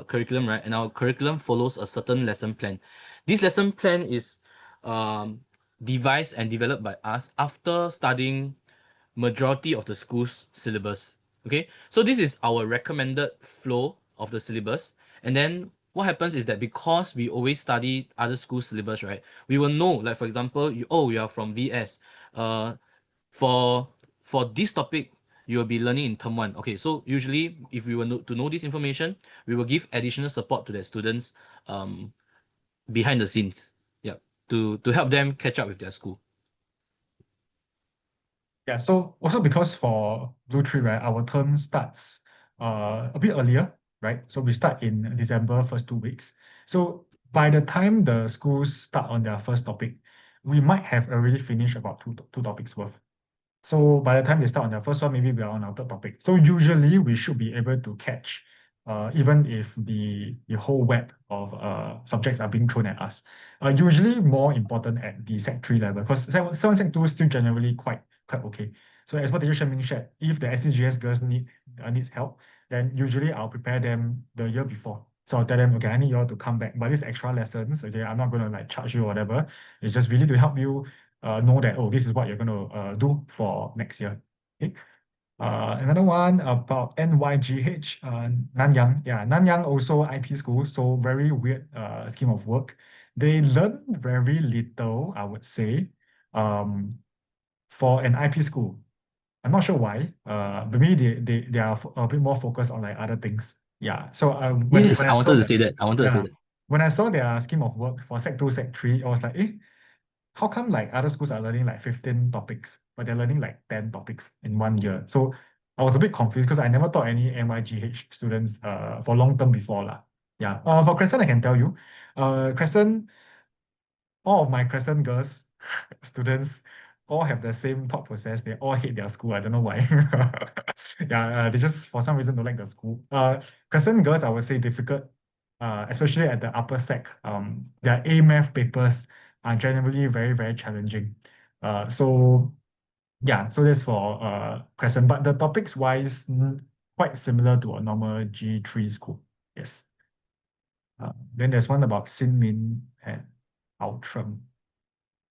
curriculum, right? And our curriculum follows a certain lesson plan. This lesson plan is um devised and developed by us after studying majority of the school's syllabus. Okay, so this is our recommended flow of the syllabus. And then what happens is that because we always study other school syllabus, right? We will know, like for example, you are from VS. Uh, for this topic, you will be learning in term one. Okay, so usually if we were to know this information, we will give additional support to the students um behind the scenes. Yeah, to help them catch up with their school. Yeah, so also because for Blue 3, right, our term starts a bit earlier, right? So we start in December, first 2 weeks. So by the time the schools start on their first topic, we might have already finished about two topics worth. So by the time they start on the first one, maybe we are on our third topic. So usually we should be able to catch, even if the whole web of subjects are being thrown at us. Usually more important at the Sec 3 level, because Sec 2 is still generally quite okay. So as what teacher Xuan Ming shared, if the SCGS girls needs help, then usually I'll prepare them the year before. So I'll tell them, okay, I need you all to come back. But these extra lessons, okay, I'm not gonna like charge you or whatever. It's just really to help you know that, oh, this is what you're going to do for next year. Okay. Another one about NYGH, Nanyang. Yeah, Nanyang also IP school, so very weird scheme of work. They learn very little, I would say, um, for an IP school. I'm not sure why. Maybe they are a bit more focused on like other things. Yeah. So Yes, when I I saw wanted to that, say that. I wanted to say yeah, that. when I saw their scheme of work for Sec 2, Sec 3, I was like, eh, how come like other schools are learning like 15 topics, but they're learning like 10 topics in 1 year? So I was a bit confused because I never taught any NYGH students for long term before lah. Yeah. For Crescent, I can tell you, Crescent, all of my Crescent girls students all have the same thought process. They all hate their school. I don't know why. Yeah, they just for some reason don't like the school. Crescent girls, I would say difficult, especially at the upper sec. Their A math papers are generally very, very challenging. So yeah, so that's for Crescent. But the topics wise, quite similar to a normal G3 school. Yes. Then there's one about Sinmin and Outram.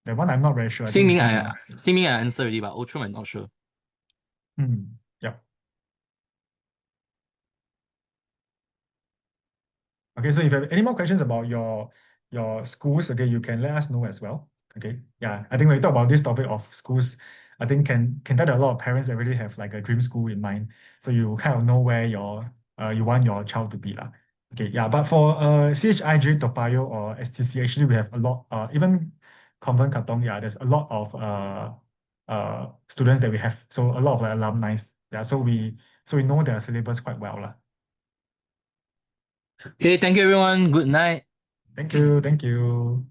That one I'm not very sure. I think maybe you answer. Xingming I answered already, but Outram I'm not sure. Yeah. Okay, so if you have any more questions about your schools, okay, you can let us know as well. Okay. Yeah. I think when we talk about this topic of schools, I think can tell that a lot of parents already have like a dream school in mind. So you kind of know where you want your child to be lah. Okay, yeah. But for CHIJ Toa Payoh or STC, actually we have a lot even Convent Katong, yeah, there's a lot of students that we have. So a lot of like, alumni. Yeah, so we know their syllabus quite well lah. Okay, thank you everyone. Good night. Thank you. Thank you.